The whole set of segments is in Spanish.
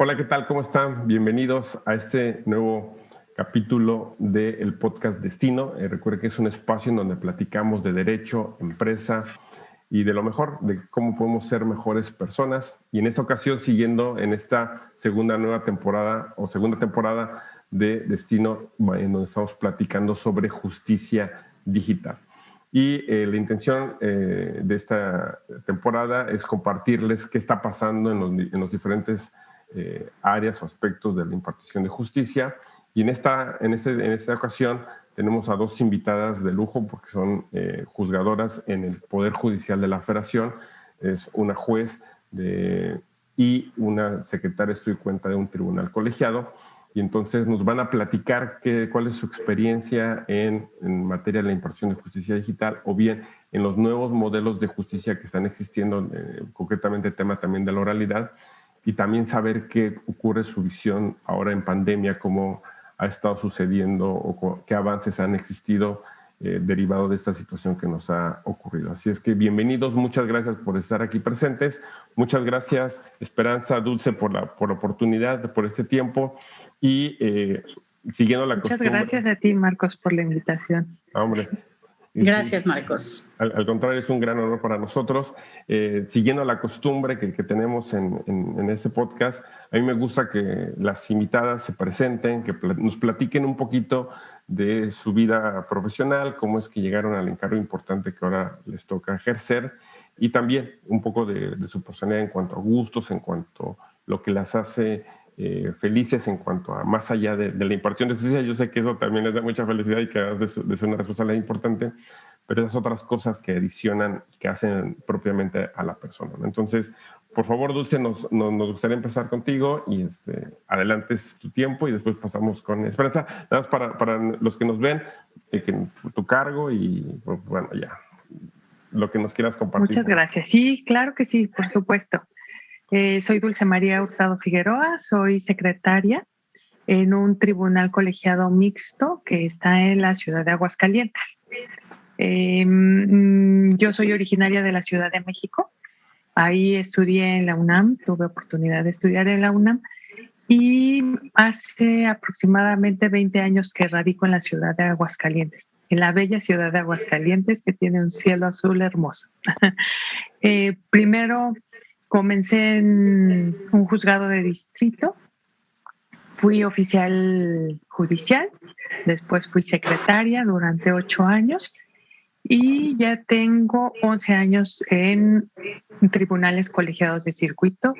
Hola, ¿qué tal? ¿Cómo están? Bienvenidos a este nuevo capítulo del podcast Destino. Recuerde que es un espacio en donde platicamos de derecho, empresa y de lo mejor, de cómo podemos ser mejores personas. Y en esta ocasión, siguiendo en esta segunda temporada de Destino, en donde estamos platicando sobre justicia digital. Y la intención de esta temporada es compartirles qué está pasando en los diferentes áreas o aspectos de la impartición de justicia. Y en esta ocasión tenemos a dos invitadas de lujo porque son juzgadoras en el Poder Judicial de la Federación. Es una juez y una secretaria estoy cuenta de un tribunal colegiado. Y entonces nos van a platicar cuál es su experiencia en materia de la impartición de justicia digital o bien en los nuevos modelos de justicia que están existiendo, concretamente el tema también de la oralidad, y también saber qué ocurre su visión ahora en pandemia, cómo ha estado sucediendo o qué avances han existido derivado de esta situación que nos ha ocurrido. Así es que bienvenidos, muchas gracias por estar aquí presentes, muchas gracias Esperanza, Dulce, por la oportunidad, por este tiempo y siguiendo la costumbre. Muchas gracias a ti, Marcos, por la invitación. Hombre. Gracias, Marcos. Al contrario, es un gran honor para nosotros. Siguiendo la costumbre que tenemos en este podcast, a mí me gusta que las invitadas se presenten, que nos platiquen un poquito de su vida profesional, cómo es que llegaron al encargo importante que ahora les toca ejercer, y también un poco de su personalidad en cuanto a gustos, en cuanto a lo que las hace felices en cuanto a más allá de la impartición de justicia. Yo sé que eso también les da mucha felicidad y que es una responsabilidad importante, pero esas otras cosas que adicionan y que hacen propiamente a la persona, ¿no? Entonces, por favor, Dulce, nos gustaría empezar contigo y adelante es tu tiempo y después pasamos con Esperanza. Nada más para los que nos ven, tu cargo y bueno, ya, lo que nos quieras compartir. Muchas gracias. Sí, claro que sí, por supuesto. Soy Dulce María Hurtado Figueroa, soy secretaria en un tribunal colegiado mixto que está en la ciudad de Aguascalientes. Yo soy originaria de la Ciudad de México. Ahí estudié en la UNAM, tuve oportunidad de estudiar en la UNAM y hace aproximadamente 20 años que radico en la ciudad de Aguascalientes, en la bella ciudad de Aguascalientes que tiene un cielo azul hermoso. Primero comencé en un juzgado de distrito, fui oficial judicial, después fui secretaria durante 8 años y ya tengo 11 años en tribunales colegiados de circuito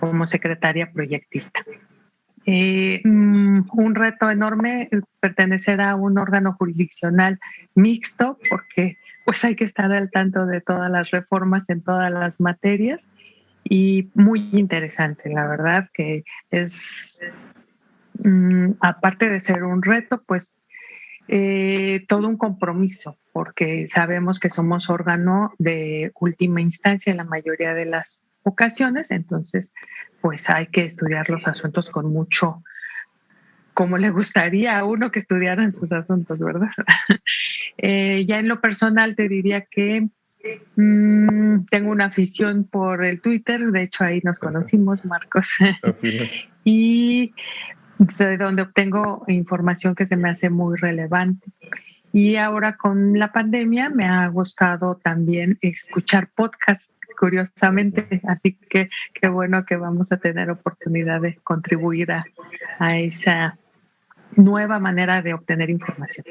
como secretaria proyectista. Un reto enorme pertenecer a un órgano jurisdiccional mixto porque pues hay que estar al tanto de todas las reformas en todas las materias y muy interesante, la verdad que es aparte de ser un reto, pues todo un compromiso, porque sabemos que somos órgano de última instancia en la mayoría de las ocasiones, entonces pues hay que estudiar los asuntos con mucho, como le gustaría a uno que estudiaran sus asuntos, ¿verdad? Ya en lo personal te diría que tengo una afición por el Twitter, de hecho ahí nos conocimos, Marcos. Y de donde obtengo información que se me hace muy relevante. Y ahora con la pandemia me ha gustado también escuchar podcasts, curiosamente, así que qué bueno que vamos a tener oportunidad de contribuir a esa nueva manera de obtener información.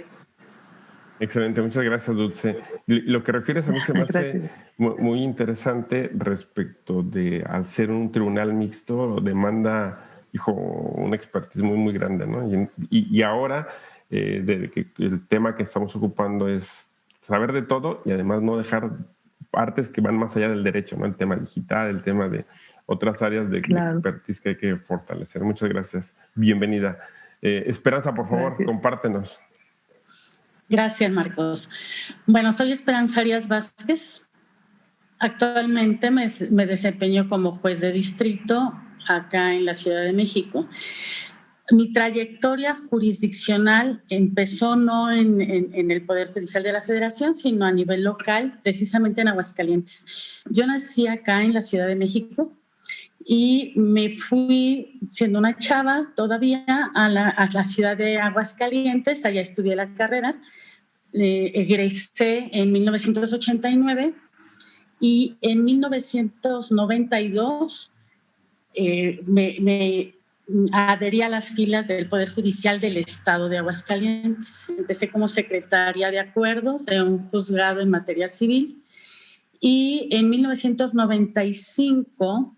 Excelente, muchas gracias, Dulce. Lo que refieres a mí se me hace muy interesante respecto de, al ser un tribunal mixto, demanda, una expertise muy grande, ¿no? Y ahora, que el tema que estamos ocupando es saber de todo y además no dejar partes que van más allá del derecho, ¿no? El tema digital, el tema de otras áreas de expertise que hay que fortalecer. Muchas gracias. Bienvenida. Esperanza, por favor, compártenos. Gracias, Marcos. Bueno, soy Esperanza Arias Vázquez. Actualmente me desempeño como juez de distrito acá en la Ciudad de México. Mi trayectoria jurisdiccional empezó no en el Poder Judicial de la Federación, sino a nivel local, precisamente en Aguascalientes. Yo nací acá en la Ciudad de México y me fui, siendo una chava todavía, a la ciudad de Aguascalientes. Allá estudié la carrera, egresé en 1989 y en 1992 me adherí a las filas del Poder Judicial del Estado de Aguascalientes. Empecé como secretaria de acuerdos de un juzgado en materia civil y en 1995,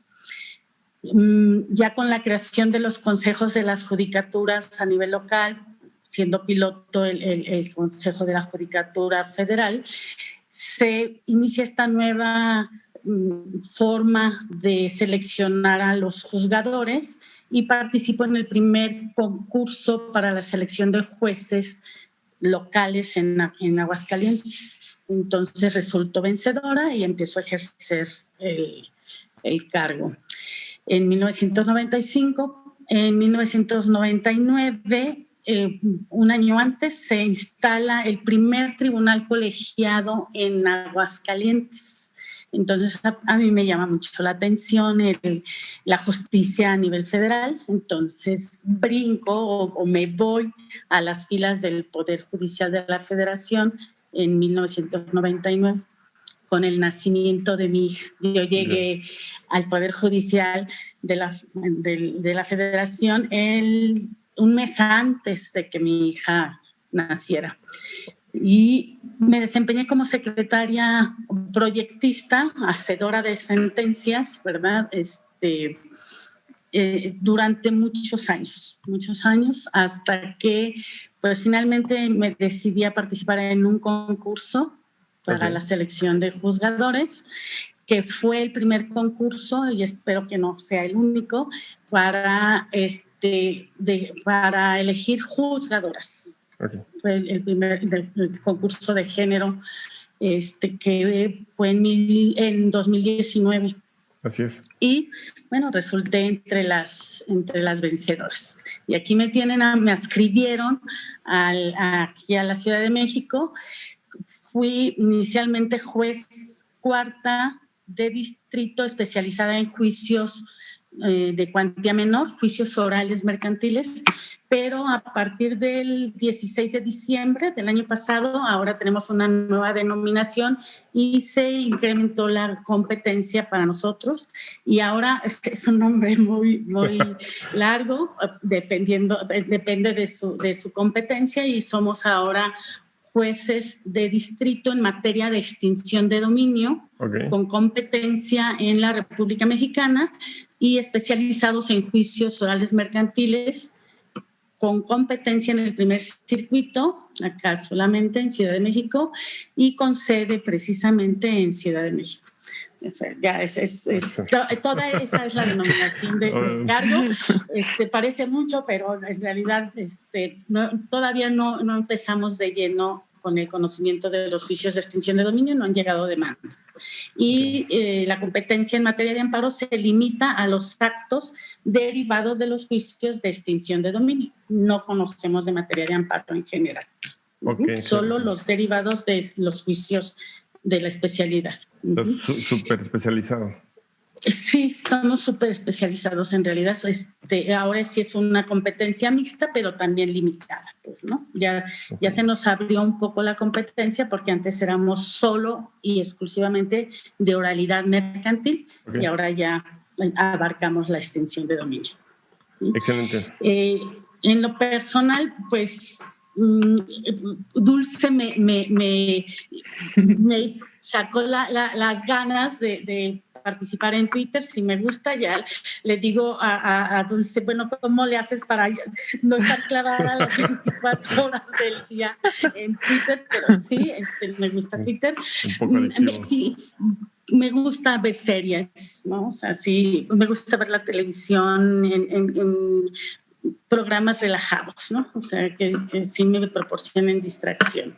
ya con la creación de los consejos de las judicaturas a nivel local, siendo piloto el Consejo de la Judicatura Federal, se inicia esta nueva forma de seleccionar a los juzgadores y participo en el primer concurso para la selección de jueces locales en Aguascalientes. Entonces resulto vencedora y empiezo a ejercer el cargo. En 1995, en 1999, un año antes, se instala el primer tribunal colegiado en Aguascalientes. Entonces, a mí me llama mucho la atención la justicia a nivel federal. Entonces, brinco o me voy a las filas del Poder Judicial de la Federación en 1999, con el nacimiento de mi hija. Yo llegué al Poder Judicial de la Federación un mes antes de que mi hija naciera. Y me desempeñé como secretaria proyectista, hacedora de sentencias, ¿verdad? Durante muchos años, hasta que pues finalmente me decidí a participar en un concurso para la selección de juzgadores, que fue el primer concurso, y espero que no sea el único, para elegir juzgadoras. Fue el primer el concurso de género que fue en 2019. Así es. Y bueno, resulté entre las vencedoras. Y aquí me adscribieron aquí a la Ciudad de México. Fui inicialmente juez cuarta de distrito, especializada en juicios de cuantía menor, juicios orales mercantiles, pero a partir del 16 de diciembre del año pasado, ahora tenemos una nueva denominación y se incrementó la competencia para nosotros, y ahora es un nombre muy, muy largo, depende de su competencia, y somos ahora jueces de distrito en materia de extinción de dominio, con competencia en la República Mexicana y especializados en juicios orales mercantiles, con competencia en el primer circuito, acá solamente en Ciudad de México, y con sede precisamente en Ciudad de México. O sea, ya toda esa es la denominación de cargo. Parece mucho, pero en realidad todavía no empezamos de lleno con el conocimiento de los juicios de extinción de dominio, no han llegado demandas. Y la competencia en materia de amparo se limita a los actos derivados de los juicios de extinción de dominio. No conocemos de materia de amparo en general. Solo los derivados de los juicios de la especialidad. Súper especializado. Sí, estamos súper especializados en realidad. Ahora sí es una competencia mixta, pero también limitada, pues, ¿no? Ya se nos abrió un poco la competencia, porque antes éramos solo y exclusivamente de oralidad mercantil, y ahora ya abarcamos la extinción de dominio. Excelente. En lo personal, pues, Dulce me sacó las ganas de participar en Twitter. Si me gusta, ya le digo a Dulce, bueno, ¿cómo le haces para no estar clavada las 24 horas del día en Twitter? Pero sí, me gusta Twitter. Sí, me gusta ver series, ¿no? O sea, sí, me gusta ver la televisión en programas relajados, ¿no? O sea, que sí me proporcionen distracción.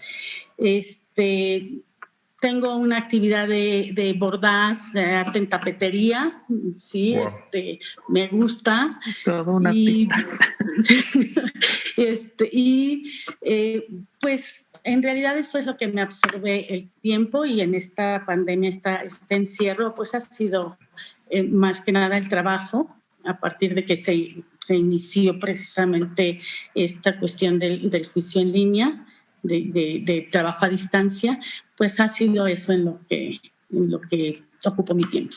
Tengo una actividad de bordar, de arte en tapetería, sí, wow. Me gusta. Todo una artista. Pues en realidad eso es lo que me absorbe el tiempo, y en esta pandemia, este encierro, pues ha sido más que nada el trabajo, a partir de que se inició precisamente esta cuestión del juicio en línea, de trabajo a distancia, pues ha sido eso en lo que ocupo mi tiempo.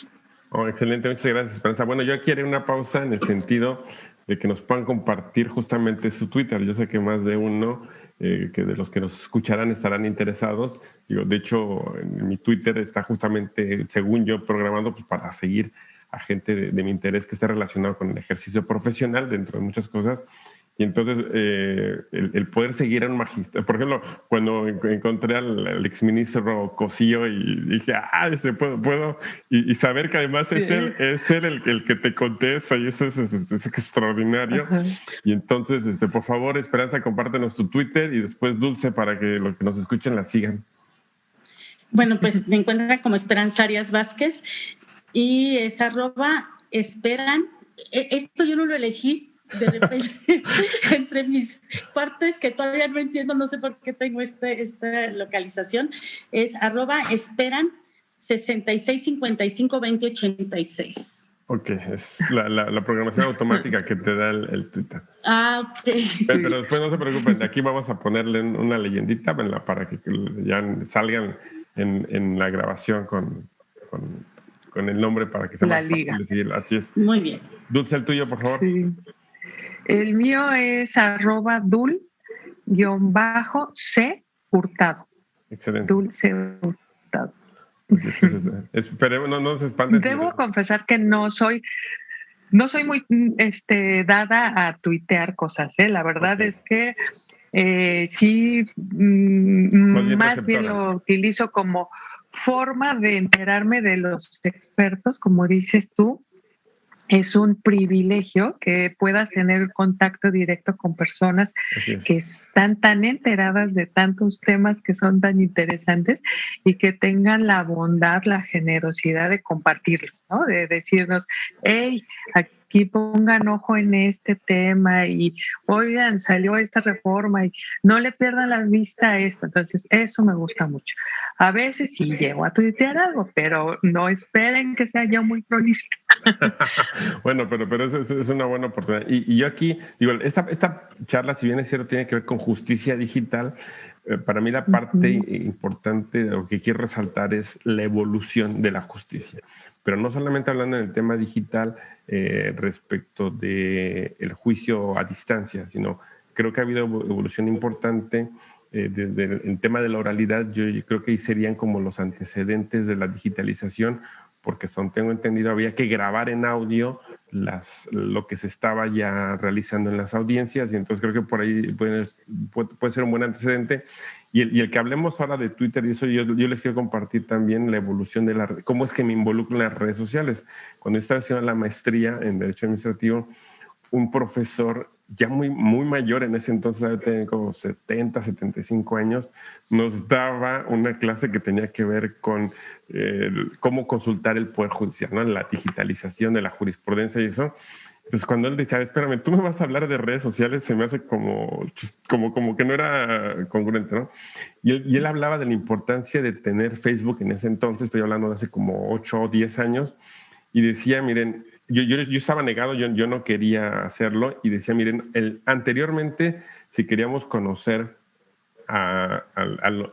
Oh, excelente, muchas gracias, Esperanza. Bueno, yo aquí haré una pausa en el sentido de que nos puedan compartir justamente su Twitter. Yo sé que más de uno que de los que nos escucharán estarán interesados. De hecho, en mi Twitter está justamente, según yo, programado pues, para seguir a gente de mi interés que esté relacionado con el ejercicio profesional, dentro de muchas cosas. Y entonces, el poder seguir a un magistrado, por ejemplo, cuando encontré al exministro Cosío y dije, puedo, y saber que además es él el que te contesta, y eso es extraordinario. Ajá. Y entonces, por favor, Esperanza, compártenos tu Twitter, y después Dulce, para que los que nos escuchen la sigan. Bueno, pues me encuentran como Esperanza Arias Vázquez, y es @esperan. Esto yo no lo elegí. De repente, entre mis partes que todavía no entiendo, no sé por qué tengo esta localización, es @esperan 66552086. Ok, es la programación automática que te da el Twitter. Ok. Pero después no se preocupen, de aquí vamos a ponerle una leyendita para que ya salgan en la grabación con el nombre, para que sea más fácil de seguirlo. Así es. Muy bien. Dulce, el tuyo, por favor. Sí. El mío es @dul_C Hurtado. Excelente. Dulce Hurtado. Esperemos, no se espanten. Debo confesar que no soy muy dada a tuitear cosas, ¿eh? La verdad es que sí, más bien lo utilizo como forma de enterarme de los expertos, como dices tú. Es un privilegio que puedas tener contacto directo con personas que están tan enteradas de tantos temas que son tan interesantes, y que tengan la bondad, la generosidad de compartirlo, ¿no? De decirnos, hey, aquí pongan ojo en este tema, y oigan, salió esta reforma, y no le pierdan la vista a esto. Entonces, eso me gusta mucho. A veces sí llego a tuitear algo, pero no esperen que sea yo muy prolífica. Bueno, pero eso es una buena oportunidad. Y yo aquí, digo, esta charla, si bien es cierto, tiene que ver con justicia digital, para mí la parte importante de lo que quiero resaltar es la evolución de la justicia. Pero no solamente hablando en el tema digital respecto del juicio a distancia, sino creo que ha habido evolución importante desde el tema de la oralidad. Yo creo que ahí serían como los antecedentes de la digitalización, porque tengo entendido, había que grabar en audio lo que se estaba ya realizando en las audiencias, y entonces creo que por ahí puede ser un buen antecedente. Y el que hablemos ahora de Twitter, y eso yo les quiero compartir también la evolución de cómo es que me involucro en las redes sociales. Cuando yo estaba haciendo la maestría en Derecho Administrativo, un profesor ya muy mayor, en ese entonces tenía como 70, 75 años, nos daba una clase que tenía que ver con cómo consultar el Poder Judicial, ¿no? La digitalización de la jurisprudencia y eso. Pues cuando él decía, espérame, tú me vas a hablar de redes sociales, se me hace como que no era congruente, ¿no? Y él hablaba de la importancia de tener Facebook en ese entonces, estoy hablando de hace como 8 o 10 años, y decía, miren, yo estaba negado, yo no quería hacerlo, y decía, miren, anteriormente, si queríamos conocer a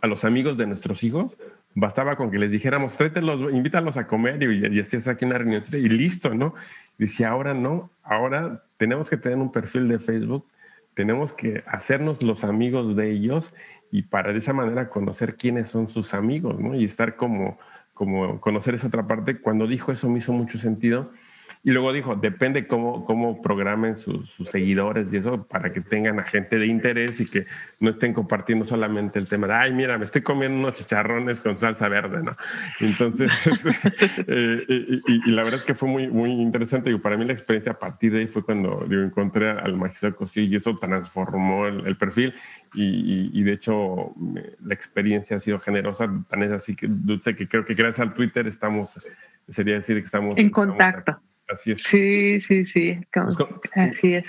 los amigos de nuestros hijos, bastaba con que les dijéramos, tráetelos, invítalos a comer, y hacías aquí una reunión, y listo, ¿no? Decía, ahora no, ahora tenemos que tener un perfil de Facebook, tenemos que hacernos los amigos de ellos, y para de esa manera conocer quiénes son sus amigos, ¿no? Y estar como conocer esa otra parte. Cuando dijo eso me hizo mucho sentido. Y luego dijo, depende cómo programen sus seguidores y eso, para que tengan a gente de interés y que no estén compartiendo solamente el tema de, ay, mira, me estoy comiendo unos chicharrones con salsa verde, ¿no? Entonces, y la verdad es que fue muy interesante. Y para mí la experiencia a partir de ahí fue cuando encontré al magistrado Cosío, y eso transformó el perfil. Y de hecho, la experiencia ha sido generosa, tan es así que, Dulce, que creo que gracias al Twitter sería decir que estamos en contacto. Así es. Sí. Así es.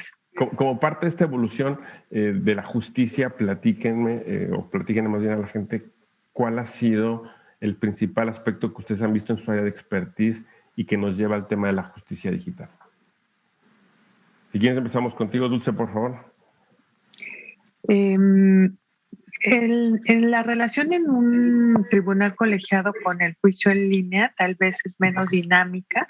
como parte de esta evolución de la justicia, platíquenme más bien a la gente cuál ha sido el principal aspecto que ustedes han visto en su área de expertise y que nos lleva al tema de la justicia digital. Si quieres empezamos contigo, Dulce, por favor. En la relación en un tribunal colegiado con el juicio en línea tal vez es menos dinámica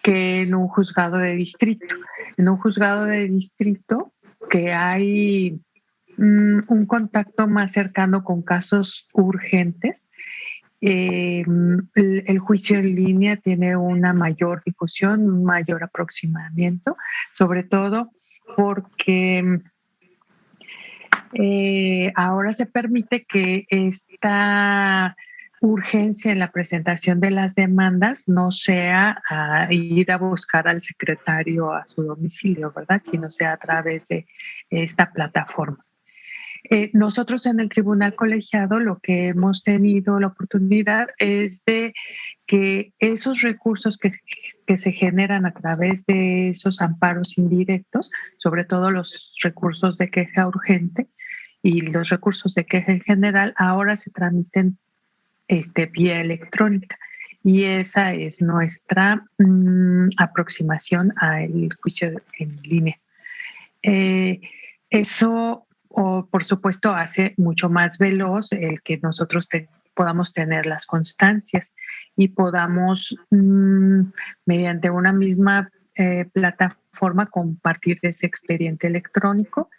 que en un juzgado de distrito. En un juzgado de distrito que hay un contacto más cercano con casos urgentes, el juicio en línea tiene una mayor difusión, un mayor aproximamiento, sobre todo porque ahora se permite que esta urgencia en la presentación de las demandas no sea ir a buscar al secretario a su domicilio, ¿verdad? Sino sea a través de esta plataforma. Nosotros en el tribunal colegiado lo que hemos tenido la oportunidad es de que esos recursos que se generan a través de esos amparos indirectos, sobre todo los recursos de queja urgente y los recursos de queja en general, ahora se tramiten vía electrónica. Y esa es nuestra aproximación al juicio en línea. Eso, por supuesto, hace mucho más veloz el que nosotros podamos tener las constancias y podamos, mediante una misma plataforma, compartir ese expediente electrónico,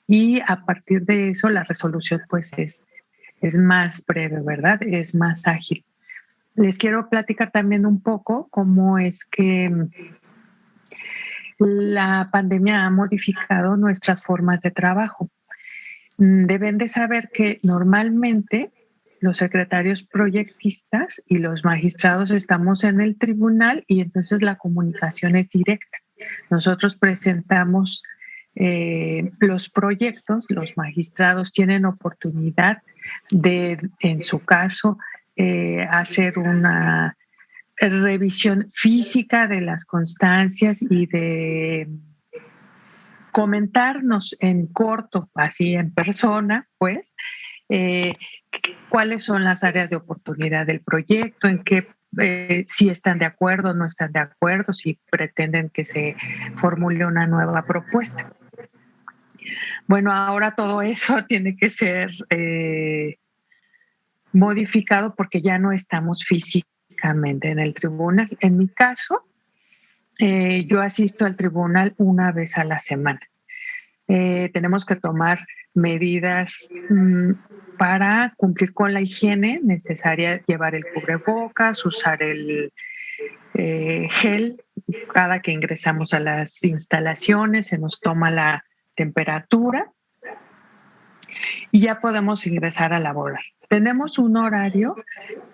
y a partir de eso la resolución pues es más breve, ¿verdad? Es más ágil. Les quiero platicar también un poco cómo es que la pandemia ha modificado nuestras formas de trabajo. Deben de saber que normalmente los secretarios proyectistas y los magistrados estamos en el tribunal y entonces la comunicación es directa. Nosotros presentamos los proyectos, los magistrados tienen oportunidad de, en su caso, hacer una revisión física de las constancias y de comentarnos en corto, así en persona, pues, cuáles son las áreas de oportunidad del proyecto, en qué, si están de acuerdo, no están de acuerdo, si pretenden que se formule una nueva propuesta. Bueno, ahora todo eso tiene que ser modificado porque ya no estamos físicamente en el tribunal. En mi caso, yo asisto al tribunal una vez a la semana. Tenemos que tomar medidas para cumplir con la higiene necesaria, llevar el cubrebocas, usar el gel. Cada que ingresamos a las instalaciones se nos toma la temperatura y ya podemos ingresar a laborar. Tenemos un horario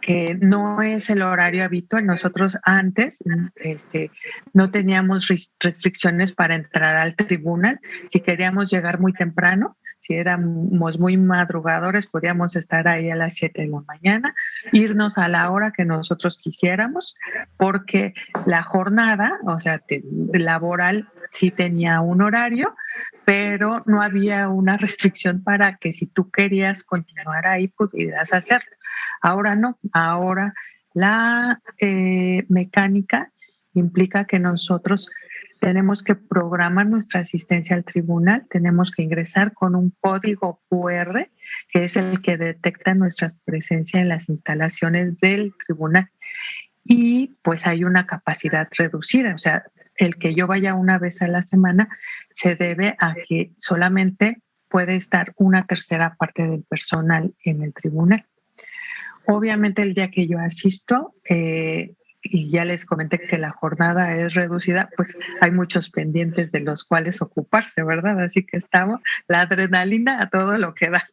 que no es el horario habitual. Nosotros antes no teníamos restricciones para entrar al tribunal. Si queríamos llegar muy temprano, si éramos muy madrugadores, podíamos estar ahí a las 7 de la mañana, irnos a la hora que nosotros quisiéramos, porque la jornada, o sea, laboral, sí tenía un horario, pero no había una restricción para que si tú querías continuar ahí pudieras hacerlo. Ahora no, ahora la mecánica implica que nosotros tenemos que programar nuestra asistencia al tribunal, tenemos que ingresar con un código QR, que es el que detecta nuestra presencia en las instalaciones del tribunal. Y pues hay una capacidad reducida, o sea, el que yo vaya una vez a la semana se debe a que solamente puede estar una tercera parte del personal en el tribunal. Obviamente el día que yo asisto, y ya les comenté que la jornada es reducida, pues hay muchos pendientes de los cuales ocuparse, ¿verdad? Así que estamos, la adrenalina a todo lo que da,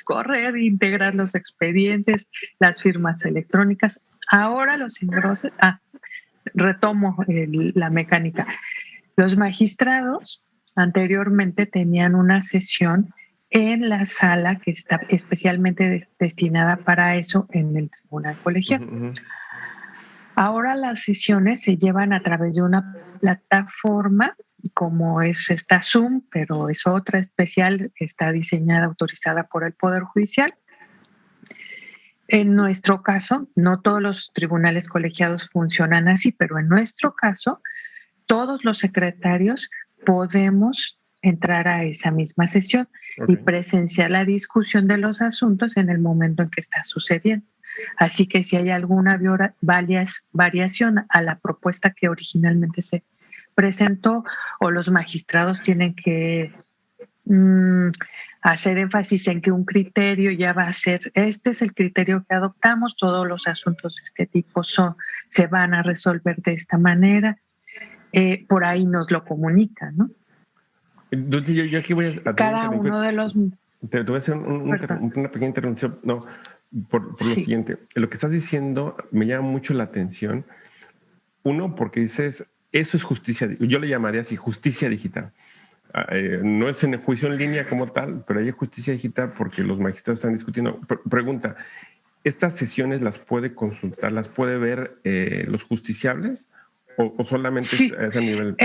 correr, integrar los expedientes, las firmas electrónicas. Ahora los engroses, retomo la mecánica. Los magistrados anteriormente tenían una sesión en la sala que está especialmente destinada para eso en el tribunal colegiado. Uh-huh. Ahora las sesiones se llevan a través de una plataforma como es esta Zoom, pero es otra especial, está diseñada, autorizada por el Poder Judicial. En nuestro caso, no todos los tribunales colegiados funcionan así, pero en nuestro caso, todos los secretarios podemos entrar a esa misma sesión y presenciar la discusión de los asuntos en el momento en que está sucediendo. Así que si hay alguna variación a la propuesta que originalmente se presentó o los magistrados tienen que hacer énfasis en que un criterio ya va a ser, este es el criterio que adoptamos, todos los asuntos de este tipo se van a resolver de esta manera, por ahí nos lo comunican, ¿no? Entonces yo aquí voy a cada uno de los... Te voy a hacer una pequeña interrupción, no, por lo siguiente. Lo que estás diciendo me llama mucho la atención. Uno, porque dices, eso es justicia, yo le llamaría así, justicia digital. No es en el juicio en línea como tal, pero hay justicia digital porque los magistrados están discutiendo. Pregunta, ¿estas sesiones las puede consultar, las puede ver los justiciables o solamente sí. es a nivel...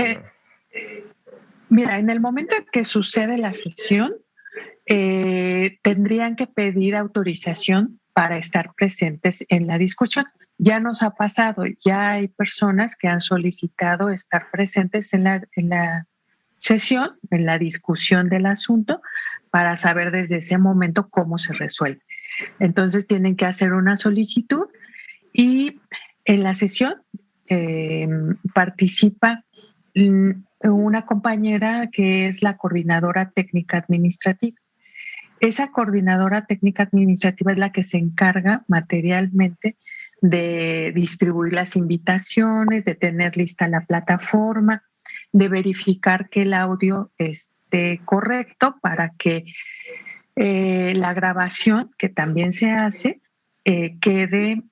Mira, en el momento en que sucede la sesión, tendrían que pedir autorización para estar presentes en la discusión. Ya nos ha pasado, ya hay personas que han solicitado estar presentes en la sesión, en la discusión del asunto, para saber desde ese momento cómo se resuelve. Entonces tienen que hacer una solicitud y en la sesión participa una compañera que es la coordinadora técnica administrativa. Esa coordinadora técnica administrativa es la que se encarga materialmente de distribuir las invitaciones, de tener lista la plataforma, de verificar que el audio esté correcto para que la grabación, que también se hace, quede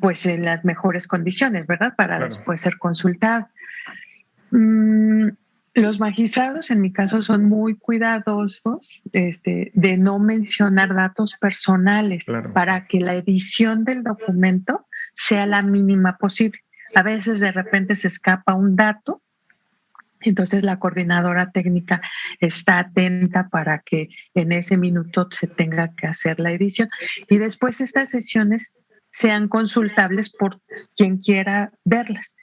pues en las mejores condiciones, ¿verdad? Para después ser consultada. Los magistrados, en mi caso, son muy cuidadosos de no mencionar datos personales para que la edición del documento sea la mínima posible. A veces de repente se escapa un dato, entonces la coordinadora técnica está atenta para que en ese minuto se tenga que hacer la edición. Y después estas sesiones sean consultables por quien quiera verlas.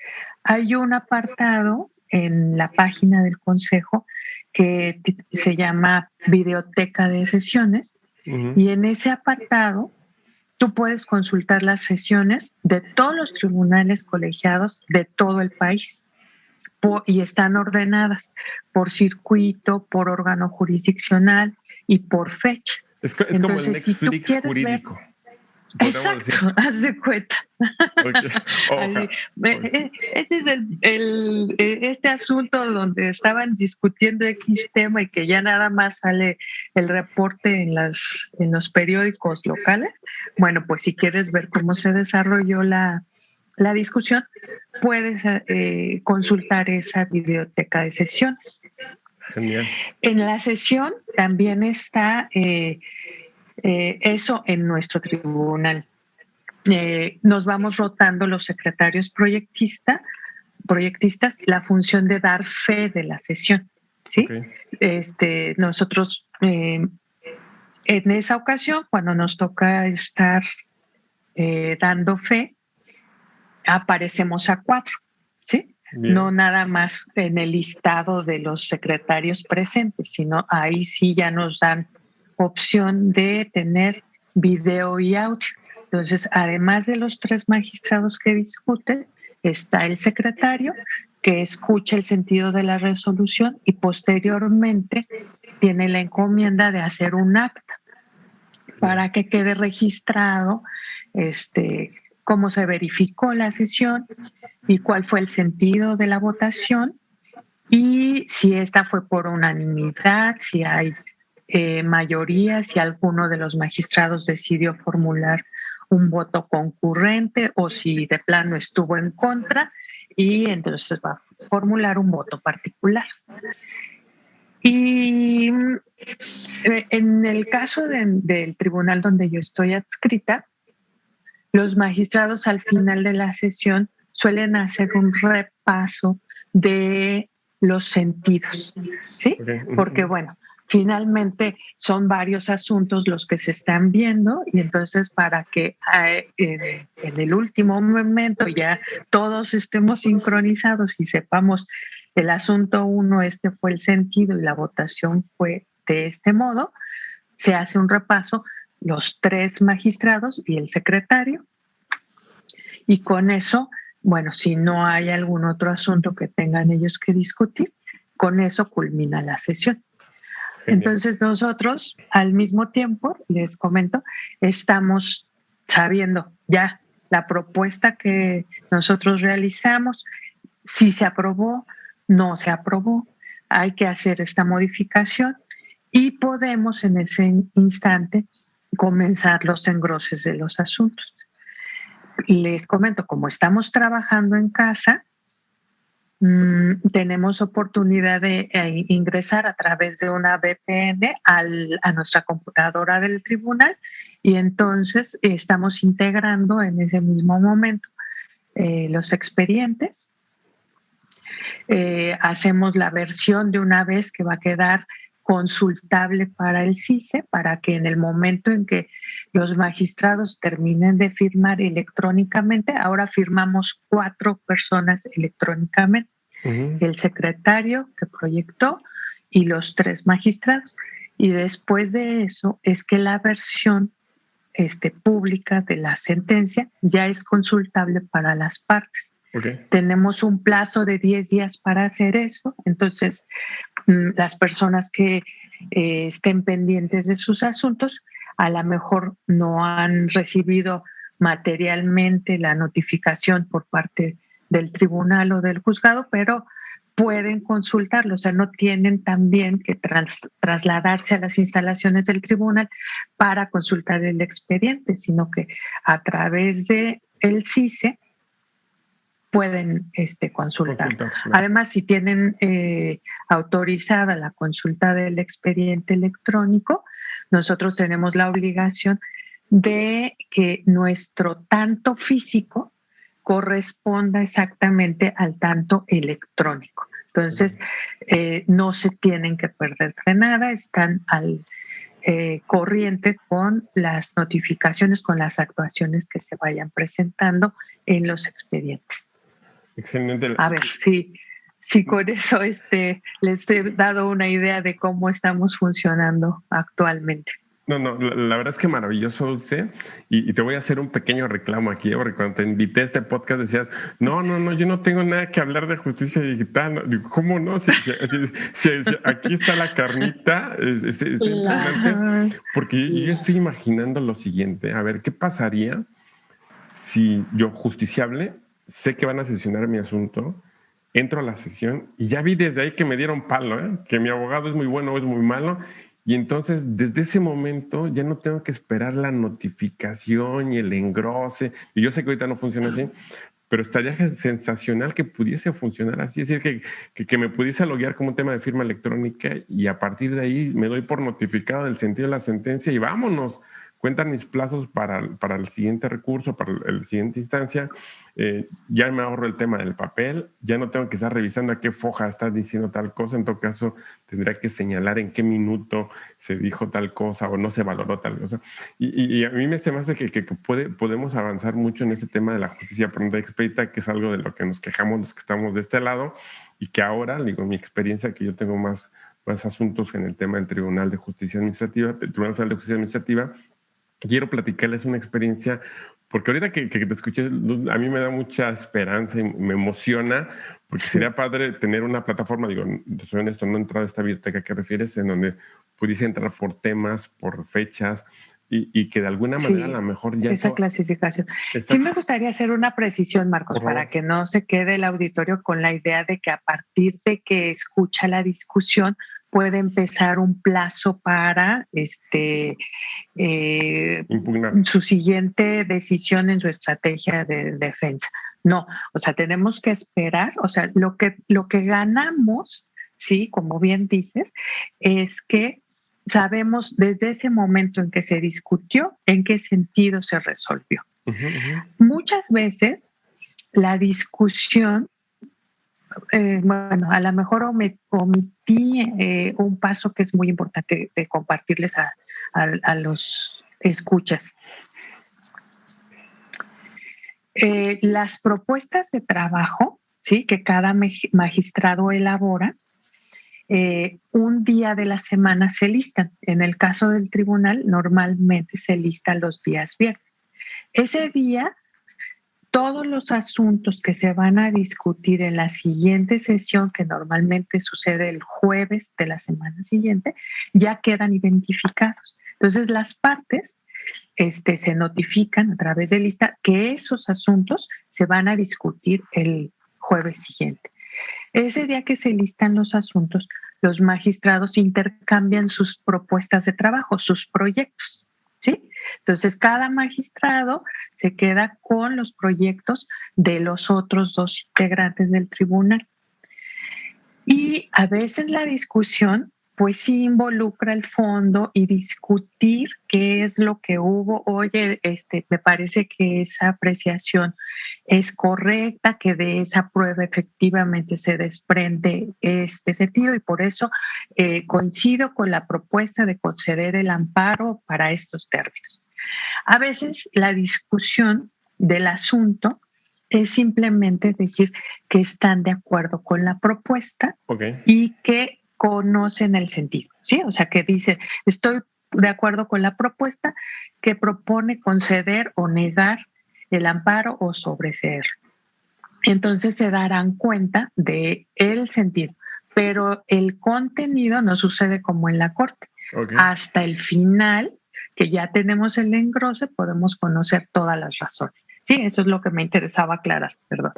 Hay un apartado en la página del Consejo que se llama Videoteca de Sesiones, y en ese apartado tú puedes consultar las sesiones de todos los tribunales colegiados de todo el país y están ordenadas por circuito, por órgano jurisdiccional y por fecha. Es Entonces, como el Netflix jurídico. Exacto, haz de cuenta. Este es este asunto donde estaban discutiendo X tema y que ya nada más sale el reporte en los periódicos locales. Bueno, pues si quieres ver cómo se desarrolló la discusión, puedes consultar esa biblioteca de sesiones. Genial. En la sesión también está eso en nuestro tribunal. Nos vamos rotando los secretarios proyectistas la función de dar fe de la sesión, ¿sí? Okay. Nosotros en esa ocasión, cuando nos toca estar dando fe, aparecemos a 4, ¿sí? Bien. No nada más en el listado de los secretarios presentes, sino ahí sí ya nos dan opción de tener video y audio. Entonces, además de los 3 magistrados que discuten, está el secretario que escucha el sentido de la resolución y posteriormente tiene la encomienda de hacer un acta para que quede registrado cómo se verificó la sesión y cuál fue el sentido de la votación y si esta fue por unanimidad, si hay mayoría, si alguno de los magistrados decidió formular un voto concurrente o si de plano estuvo en contra y entonces va a formular un voto particular. Y en el caso del tribunal donde yo estoy adscrita, los magistrados al final de la sesión suelen hacer un repaso de los sentidos, ¿sí? Okay. Porque bueno, finalmente son varios asuntos los que se están viendo y entonces para que en el último momento ya todos estemos sincronizados y sepamos el asunto 1, este fue el sentido y la votación fue de este modo, se hace un repaso, los 3 magistrados y el secretario, y con eso, bueno, si no hay algún otro asunto que tengan ellos que discutir, con eso culmina la sesión. Genial. Entonces nosotros, al mismo tiempo, les comento, estamos sabiendo ya la propuesta que nosotros realizamos, si se aprobó, no se aprobó, hay que hacer esta modificación y podemos en ese instante comenzar los engroses de los asuntos. Les comento, como estamos trabajando en casa, tenemos oportunidad de ingresar a través de una VPN a nuestra computadora del tribunal y entonces estamos integrando en ese mismo momento los expedientes. Hacemos la versión de una vez que va a quedar consultable para el CICE, para que en el momento en que los magistrados terminen de firmar electrónicamente, ahora firmamos 4 personas electrónicamente, el secretario que proyectó y los 3 magistrados. Y después de eso es que la versión pública de la sentencia ya es consultable para las partes. Okay. Tenemos un plazo de 10 días para hacer eso, entonces las personas que estén pendientes de sus asuntos a lo mejor no han recibido materialmente la notificación por parte del tribunal o del juzgado, pero pueden consultarlo, o sea, no tienen también que trasladarse a las instalaciones del tribunal para consultar el expediente, sino que a través de el CICE pueden consultar. Además, si tienen autorizada la consulta del expediente electrónico, nosotros tenemos la obligación de que nuestro tanto físico corresponda exactamente al tanto electrónico. Entonces, no se tienen que perder de nada, están al corriente con las notificaciones, con las actuaciones que se vayan presentando en los expedientes. Excelente. A ver, si con eso les he dado una idea de cómo estamos funcionando actualmente. No, la verdad es que maravilloso, Dulce, y te voy a hacer un pequeño reclamo aquí, porque cuando te invité a este podcast decías, no, yo no tengo nada que hablar de justicia digital. No, digo, ¿cómo no? Si aquí está la carnita, es impresionante, porque yo estoy imaginando lo siguiente, a ver, ¿qué pasaría si yo, justiciable, sé que van a sesionar mi asunto, entro a la sesión y ya vi desde ahí que me dieron palo, que mi abogado es muy bueno o es muy malo, y entonces desde ese momento ya no tengo que esperar la notificación y el engrose, y yo sé que ahorita no funciona así, pero estaría sensacional que pudiese funcionar así, es decir, que me pudiese loguear como un tema de firma electrónica y a partir de ahí me doy por notificado del sentido de la sentencia y vámonos. Cuentan mis plazos para el siguiente recurso, para la siguiente instancia. Ya me ahorro el tema del papel, ya no tengo que estar revisando a qué foja está diciendo tal cosa. En todo caso, tendría que señalar en qué minuto se dijo tal cosa o no se valoró tal cosa. Y a mí me hace que podemos avanzar mucho en ese tema de la justicia pronta y expedita, que es algo de lo que nos quejamos los que estamos de este lado y que ahora, digo, mi experiencia, que yo tengo más asuntos en el tema del Tribunal de Justicia Administrativa, el Tribunal Federal de Justicia Administrativa, quiero platicarles una experiencia, porque ahorita que te escuché, a mí me da mucha esperanza y me emociona, porque sería padre tener una plataforma, digo, soy honesto, no he entrado a esta biblioteca que refieres, en donde pudiese entrar por temas, por fechas, y que de alguna manera a lo mejor ya... Esa clasificación. Sí me gustaría hacer una precisión, Marcos, para que no se quede el auditorio con la idea de que a partir de que escucha la discusión, puede empezar un plazo para su siguiente decisión en su estrategia de defensa. No, o sea, tenemos que esperar, o sea, lo que ganamos, sí, como bien dices, es que sabemos desde ese momento en que se discutió en qué sentido se resolvió. Muchas veces la discusión bueno, a lo mejor omití un paso que es muy importante de compartirles a los escuchas. Las propuestas de trabajo, ¿sí?, que cada magistrado elabora, un día de la semana se listan. En el caso del tribunal, normalmente se listan los días viernes. Ese día, todos los asuntos que se van a discutir en la siguiente sesión, que normalmente sucede el jueves de la semana siguiente, ya quedan identificados. Entonces, las partes se notifican a través de lista que esos asuntos se van a discutir el jueves siguiente. Ese día que se listan los asuntos, los magistrados intercambian sus propuestas de trabajo, sus proyectos, ¿sí? Entonces, cada magistrado se queda con los proyectos de los otros dos integrantes del tribunal. Y a veces la discusión pues sí involucra el fondo y discutir qué es lo que hubo. Oye, me parece que esa apreciación es correcta, que de esa prueba efectivamente se desprende este sentido y por eso coincido con la propuesta de conceder el amparo para estos términos. A veces la discusión del asunto es simplemente decir que están de acuerdo con la propuesta y que conocen el sentido, ¿sí? O sea, que dicen, estoy de acuerdo con la propuesta que propone conceder o negar el amparo o sobreseer. Entonces se darán cuenta de el sentido, pero el contenido no sucede como en la corte. Hasta el final, que ya tenemos el engrose, podemos conocer todas las razones. Sí, eso es lo que me interesaba aclarar, perdón.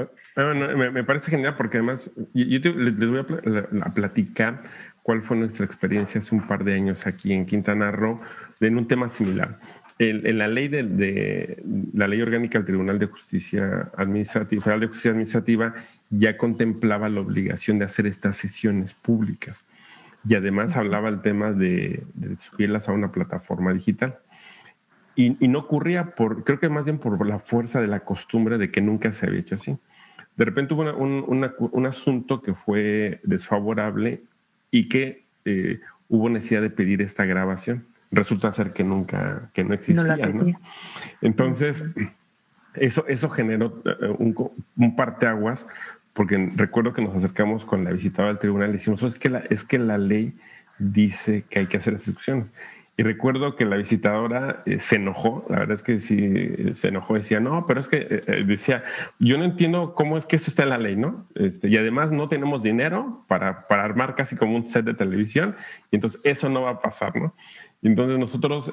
Me parece genial porque además les voy a platicar cuál fue nuestra experiencia hace un par de años aquí en Quintana Roo en un tema similar. En la ley la ley orgánica del Tribunal de Justicia Administrativa, Federal de Justicia Administrativa, ya contemplaba la obligación de hacer estas sesiones públicas y además hablaba el tema de subirlas a una plataforma digital. Y no ocurría creo que más bien por la fuerza de la costumbre de que nunca se había hecho así. De repente hubo un asunto que fue desfavorable y que hubo necesidad de pedir esta grabación. Resulta ser que no existía, ¿no? Entonces, eso generó un parteaguas, porque recuerdo que nos acercamos con la visitada del tribunal y decimos, es que la ley dice que hay que hacer excepciones. Y recuerdo que la visitadora se enojó, la verdad es que sí se enojó, decía, no, pero es que, decía, yo no entiendo cómo es que eso está en la ley, ¿no? Y además no tenemos dinero para armar casi como un set de televisión, y entonces eso no va a pasar, ¿no? Y entonces nosotros,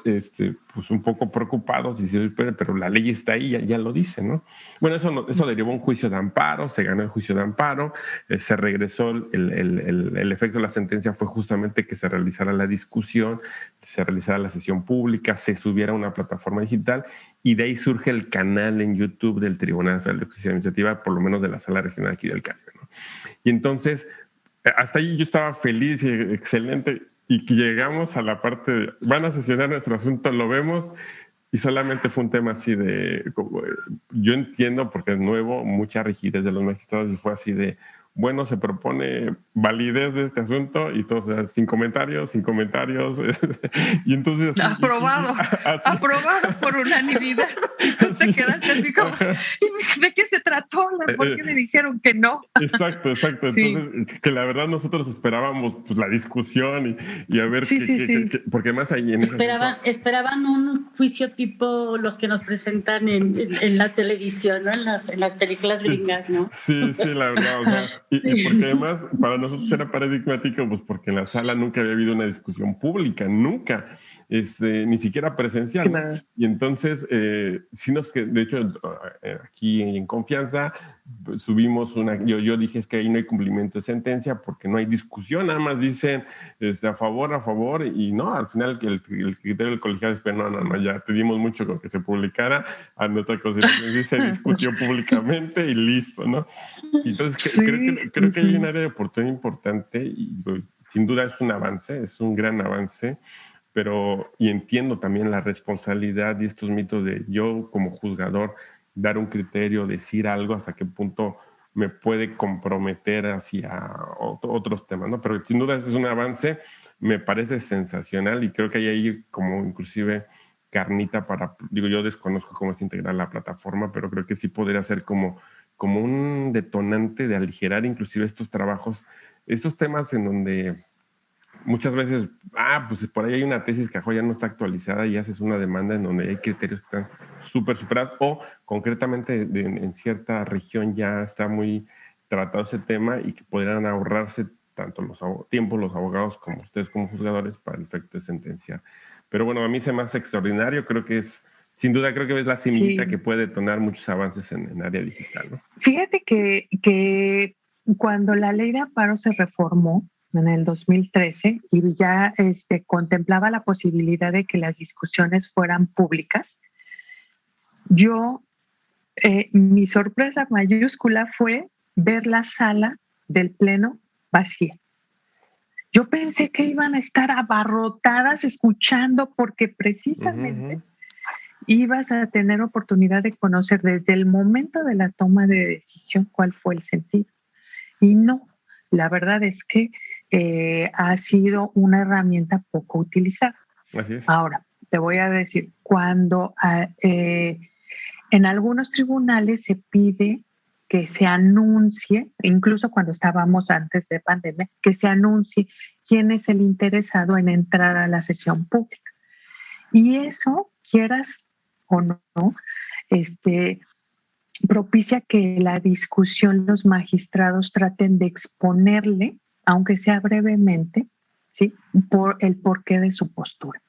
pues un poco preocupados, diciendo, pero la ley está ahí, ya lo dice, ¿no? Bueno, eso derivó un juicio de amparo, se ganó el juicio de amparo, se regresó, el efecto de la sentencia fue justamente que se realizara la discusión, se realizara la sesión pública, se subiera a una plataforma digital, y de ahí surge el canal en YouTube del Tribunal Federal de Justicia Administrativa, por lo menos de la Sala Regional aquí del Caribe, ¿no? Y entonces, hasta ahí yo estaba feliz y excelente, y que llegamos a la parte de, van a sesionar nuestro asunto, lo vemos, y solamente fue un tema así yo entiendo, porque es nuevo, mucha rigidez de los magistrados, y fue así de, bueno, se propone validez de este asunto, y todos, o sea, sin comentarios, y entonces... Aprobado, aprobado por unanimidad. Te quedaste así como, ¿de qué se trató? ¿Por qué me dijeron que no? Exacto. Sí. Entonces, que la verdad nosotros esperábamos pues, la discusión y a ver porque además ahí en esperaban un juicio tipo los que nos presentan en la televisión, ¿no? En las películas gringas, ¿no? Sí, la verdad, o sea, y porque además para nosotros era paradigmático, pues porque en la sala nunca había habido una discusión pública, nunca, ni siquiera presencial, ¿no? Claro. Y entonces, de hecho, aquí en Confianza, pues, subimos yo dije, es que ahí no hay cumplimiento de sentencia porque no hay discusión, nada más dicen a favor, y no, al final el criterio del colegiado es, no, ya pedimos mucho con que se publicara, a nuestra consideración se discutió públicamente y listo, ¿no? Entonces, creo que hay un área de oportunidad importante y pues, sin duda es un avance, es un gran avance, y entiendo también la responsabilidad y estos mitos de yo como juzgador dar un criterio, decir algo, hasta qué punto me puede comprometer hacia otros temas, ¿no? Pero sin duda es un avance, me parece sensacional y creo que hay ahí como inclusive carnita para, digo, yo desconozco cómo es integrar la plataforma, pero creo que sí podría ser como un detonante de aligerar inclusive estos trabajos, estos temas en donde muchas veces, pues por ahí hay una tesis que ya no está actualizada y haces una demanda en donde hay criterios que están súper superados o concretamente en cierta región ya está muy tratado ese tema y que podrían ahorrarse tanto los tiempos los abogados como ustedes como juzgadores para el efecto de sentenciar. Pero bueno, a mí se me hace extraordinario, creo que sin duda creo que es la semillita que puede detonar muchos avances en área digital, ¿no? Fíjate que cuando la ley de amparo se reformó en el 2013 y ya contemplaba la posibilidad de que las discusiones fueran públicas, mi sorpresa mayúscula fue ver la sala del pleno vacía. Yo pensé que iban a estar abarrotadas escuchando porque precisamente ibas a tener oportunidad de conocer desde el momento de la toma de decisión cuál fue el sentido. Y no, la verdad es que ha sido una herramienta poco utilizada. Así es. Ahora, te voy a decir, cuando en algunos tribunales se pide que se anuncie, incluso cuando estábamos antes de pandemia, que se anuncie quién es el interesado en entrar a la sesión pública. Y eso, quieras o no, propicia que la discusión los magistrados traten de exponerle, aunque sea brevemente, ¿sí?, por el porqué de su postura.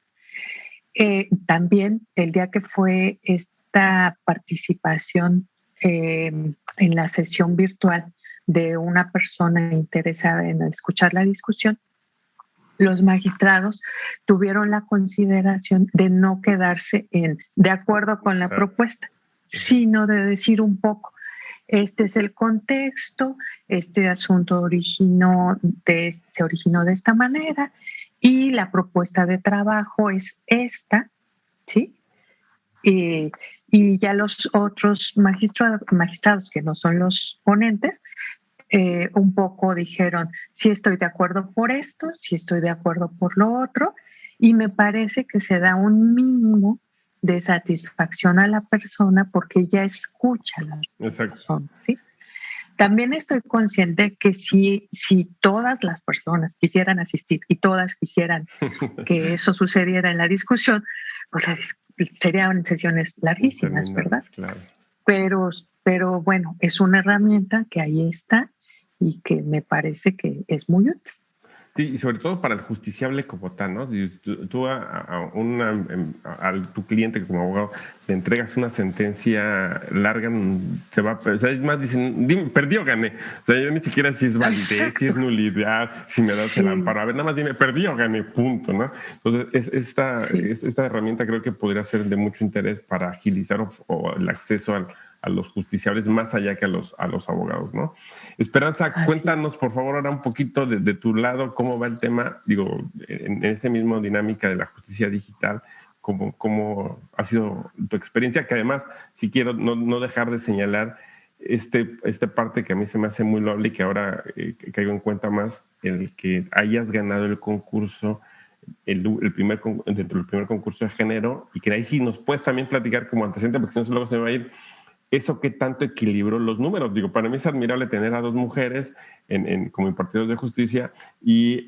También el día que fue esta participación en la sesión virtual de una persona interesada en escuchar la discusión, los magistrados tuvieron la consideración de no quedarse de acuerdo con la propuesta, sino de decir un poco, este es el contexto, este asunto se originó de esta manera y la propuesta de trabajo es esta, ¿sí? Y ya los otros magistrados que no son los ponentes, un poco dijeron, sí estoy de acuerdo por esto, sí estoy de acuerdo por lo otro, y me parece que se da un mínimo de satisfacción a la persona porque ya escucha a la persona, ¿sí? También estoy consciente que si todas las personas quisieran asistir y todas quisieran que eso sucediera en la discusión, pues serían sesiones larguísimas, ¿verdad? Claro. Pero bueno, es una herramienta que ahí está y que me parece que es muy útil. Sí, y sobre todo para el justiciable como tal, ¿no? Si tú a tu cliente como abogado le entregas una sentencia larga, se va, o sea, es más, dicen, dime, perdí o gané. O sea, yo ni siquiera si es validez, si es nulidad, si me das el amparo. A ver, nada más dime, perdí o gané, punto, ¿no? Entonces, esta herramienta creo que podría ser de mucho interés para agilizar o el acceso a los justiciables más allá que a los abogados, ¿no? Esperanza, cuéntanos por favor ahora un poquito de tu lado cómo va el tema, digo, en esta misma dinámica de la justicia digital, cómo ha sido tu experiencia, que además, si quiero no dejar de señalar esta parte que a mí se me hace muy loable y que ahora caigo en cuenta más, el que hayas ganado el concurso, dentro del primer concurso de género, y que ahí sí nos puedes también platicar como antecedente, porque si no luego se me va a ir, eso que tanto equilibró los números. Digo, para mí es admirable tener a dos mujeres como impartidos de justicia y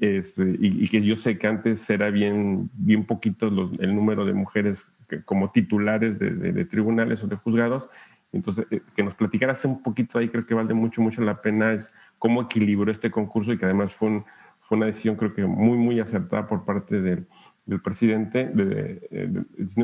que yo sé que antes era bien poquito el número de mujeres como titulares de tribunales o de juzgados. Entonces, que nos platicaras un poquito ahí, creo que vale mucho la pena, es cómo equilibró este concurso y que además fue una decisión creo que muy acertada por parte del presidente,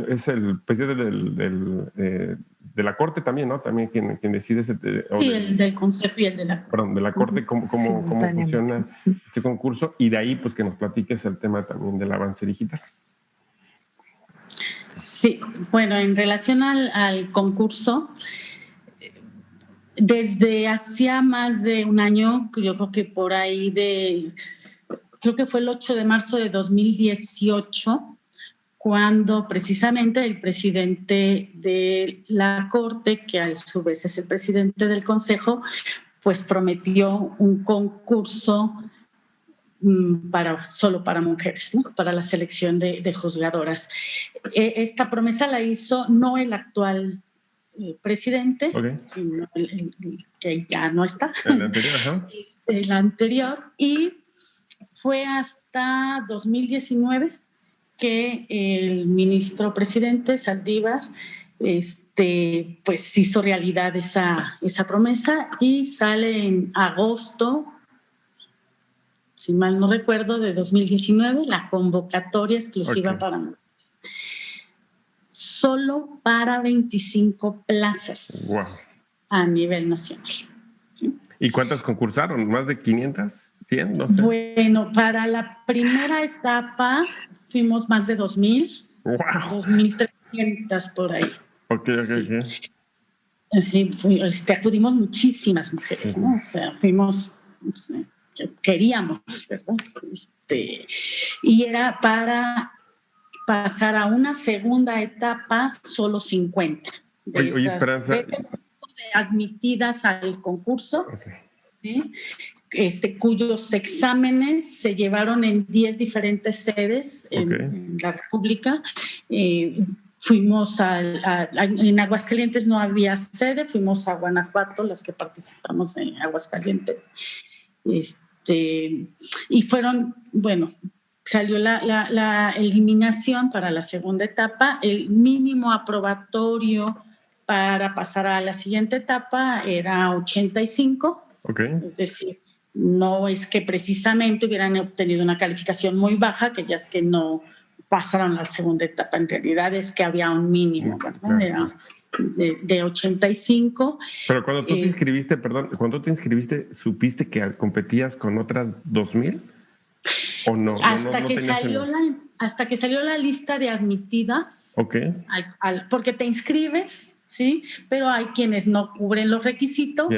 es el presidente de la Corte también, ¿no? También quien decide el del Consejo y el de la Corte. Perdón, de la Corte, cómo funciona este concurso, y de ahí pues que nos platiques el tema también del avance digital. Sí, bueno, en relación al concurso, desde hacía más de un año, yo creo que por ahí creo que fue el 8 de marzo de 2018, cuando precisamente el presidente de la Corte, que a su vez es el presidente del Consejo, pues prometió un concurso solo para mujeres, ¿no? Para la selección de juzgadoras. Esta promesa la hizo no el actual presidente, sino el que ya no está, el anterior, ajá. El anterior, y fue hasta 2019 que el ministro presidente Saldívar pues hizo realidad esa promesa, y sale en agosto, si mal no recuerdo, de 2019, la convocatoria exclusiva para mujeres. Solo para 25 plazas a nivel nacional. ¿Sí? ¿Y cuántas concursaron? ¿Más de 500? ¿100? No sé. Bueno, para la primera etapa fuimos más de 2,000, 2,300 por ahí. Ok. Sí, acudimos muchísimas mujeres, ¿no? O sea, fuimos, queríamos, ¿verdad? Y era para pasar a una segunda etapa solo 50. Oye, Esperanza. De admitidas al concurso, ¿sí? Cuyos exámenes se llevaron en 10 diferentes sedes en la República. Fuimos en Aguascalientes no había sede, fuimos a Guanajuato, las que participamos en Aguascalientes. Y fueron, bueno, salió la eliminación para la segunda etapa. El mínimo aprobatorio para pasar a la siguiente etapa era 85. Es decir, no es que precisamente hubieran obtenido una calificación muy baja, que ya es que no pasaron a la segunda etapa. En realidad es que había un mínimo, ¿verdad? Era de 85. Pero cuando tú te inscribiste, ¿supiste que competías con otras 2,000? ¿O no? Hasta que salió la lista de admitidas, porque te inscribes, ¿sí? Pero hay quienes no cubren los requisitos,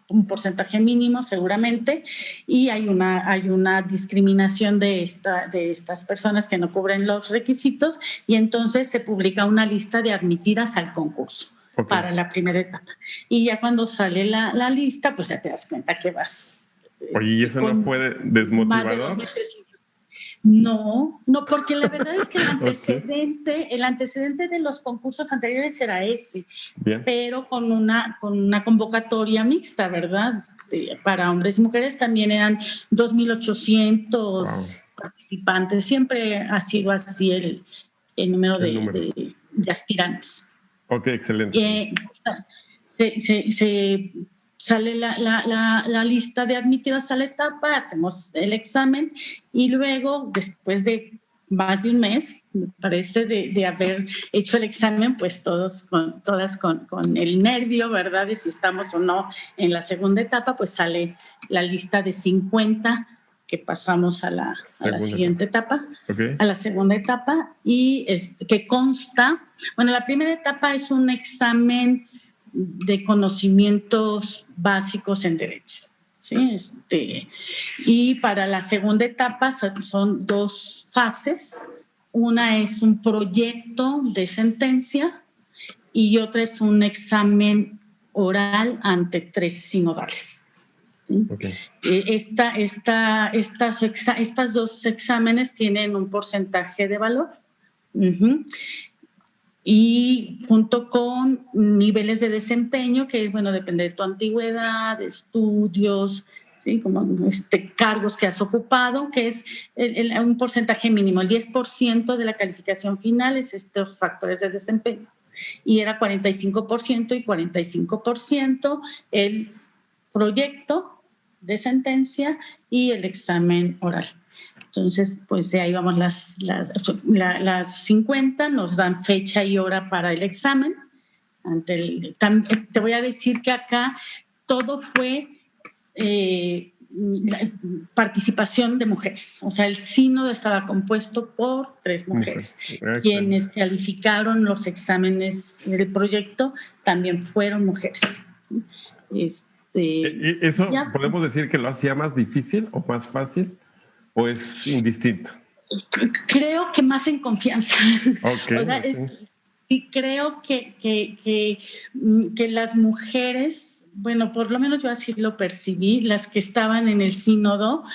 un porcentaje mínimo seguramente, y hay una discriminación de estas personas que no cubren los requisitos, y entonces se publica una lista de admitidas al concurso para la primera etapa. Y ya cuando sale la lista, pues ya te das cuenta que vas. Oye, ¿y eso no fue desmotivador? No, porque la verdad es que el antecedente de los concursos anteriores era ese, pero con una convocatoria mixta, ¿verdad? Para hombres y mujeres también eran 2,800 participantes. Siempre ha sido así el número de aspirantes. Ok, excelente. Sale la lista de admitidas a la etapa, hacemos el examen, y luego, después de más de un mes, me parece, de haber hecho el examen, pues todas con el nervio, ¿verdad?, de si estamos o no en la segunda etapa, pues sale la lista de 50 que pasamos a la siguiente etapa, a la segunda etapa, y que consta, bueno, la primera etapa es un examen de conocimientos básicos en derecho, ¿sí? Y para la segunda etapa son 2 fases. Una es un proyecto de sentencia y otra es un examen oral ante 3 sinodales. ¿Sí? Estas 2 exámenes tienen un porcentaje de valor. Y junto con niveles de desempeño, que bueno, depende de tu antigüedad, de estudios, ¿sí? Como cargos que has ocupado, que es un porcentaje mínimo. El 10% de la calificación final es estos factores de desempeño. Y era 45% y 45% el proyecto de sentencia y el examen oral. Entonces, pues de ahí vamos las 50, nos dan fecha y hora para el examen. Te voy a decir que acá todo fue participación de mujeres. O sea, el sínodo estaba compuesto por 3 mujeres. Quienes calificaron los exámenes del proyecto también fueron mujeres. ¿Eso podemos decir que lo hacía más difícil o más fácil? ¿O es indistinto? Creo que más en confianza. O sea, y creo que las mujeres bueno, por lo menos yo así lo percibí, las que estaban en el sínodo,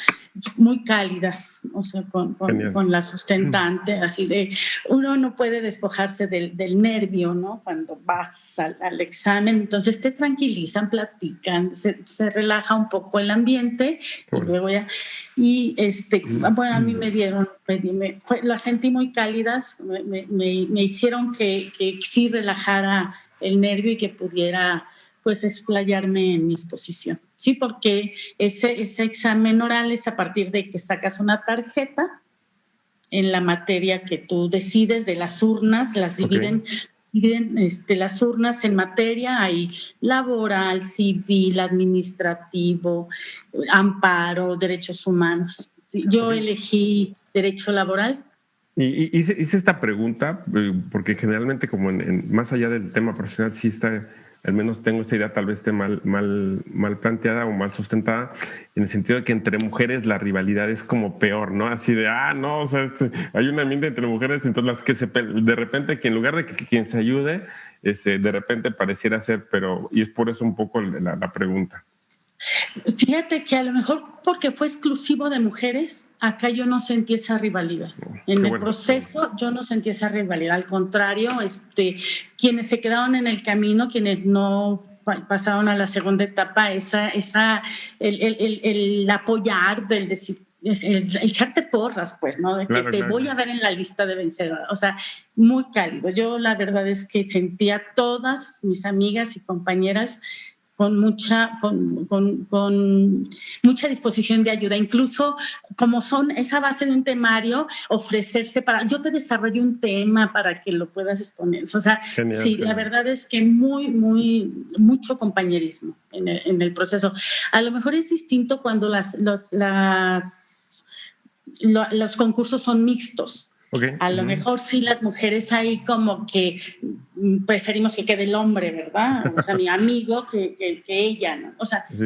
muy cálidas, o sea, con la sustentante, así de, uno no puede despojarse del nervio, ¿no? Cuando vas al examen, entonces te tranquilizan, platican, se relaja un poco el ambiente y luego ya, y bueno, a mí me dieron, las sentí muy cálidas, me hicieron que sí relajara el nervio y que pudiera pues explayarme en mi exposición, ¿sí? Porque ese examen oral es a partir de que sacas una tarjeta en la materia que tú decides de las urnas, las dividen las urnas en materia, hay laboral, civil, administrativo, amparo, derechos humanos. ¿Sí? Yo elegí derecho laboral. Y hice esta pregunta porque generalmente como más allá del tema profesional sí está, al menos tengo esta idea, tal vez esté mal planteada o mal sustentada, en el sentido de que entre mujeres la rivalidad es como peor, ¿no? Así de, no, o sea, hay un ambiente entre mujeres, entonces las que de repente que en lugar de que quien se ayude, de repente pareciera ser, y es por eso un poco la pregunta. Fíjate que a lo mejor porque fue exclusivo de mujeres, acá yo no sentí esa rivalidad. En el proceso yo no sentí esa rivalidad. Al contrario, quienes se quedaron en el camino, quienes no pasaron a la segunda etapa, el apoyar, del decir, el echarte porras, pues, ¿no? De que te voy a ver en la lista de vencedora. O sea, muy cálido. Yo la verdad es que sentía a todas mis amigas y compañeras con mucha disposición de ayuda, incluso como son esa base de un temario, ofrecerse yo te desarrollo un tema para que lo puedas exponer. O sea, genial, sí, genial. La verdad es que mucho compañerismo en el proceso. A lo mejor es distinto cuando los concursos son mixtos. A lo mejor sí las mujeres ahí como que preferimos que quede el hombre, ¿verdad? O sea, mi amigo que ella, ¿no? O sea, sí,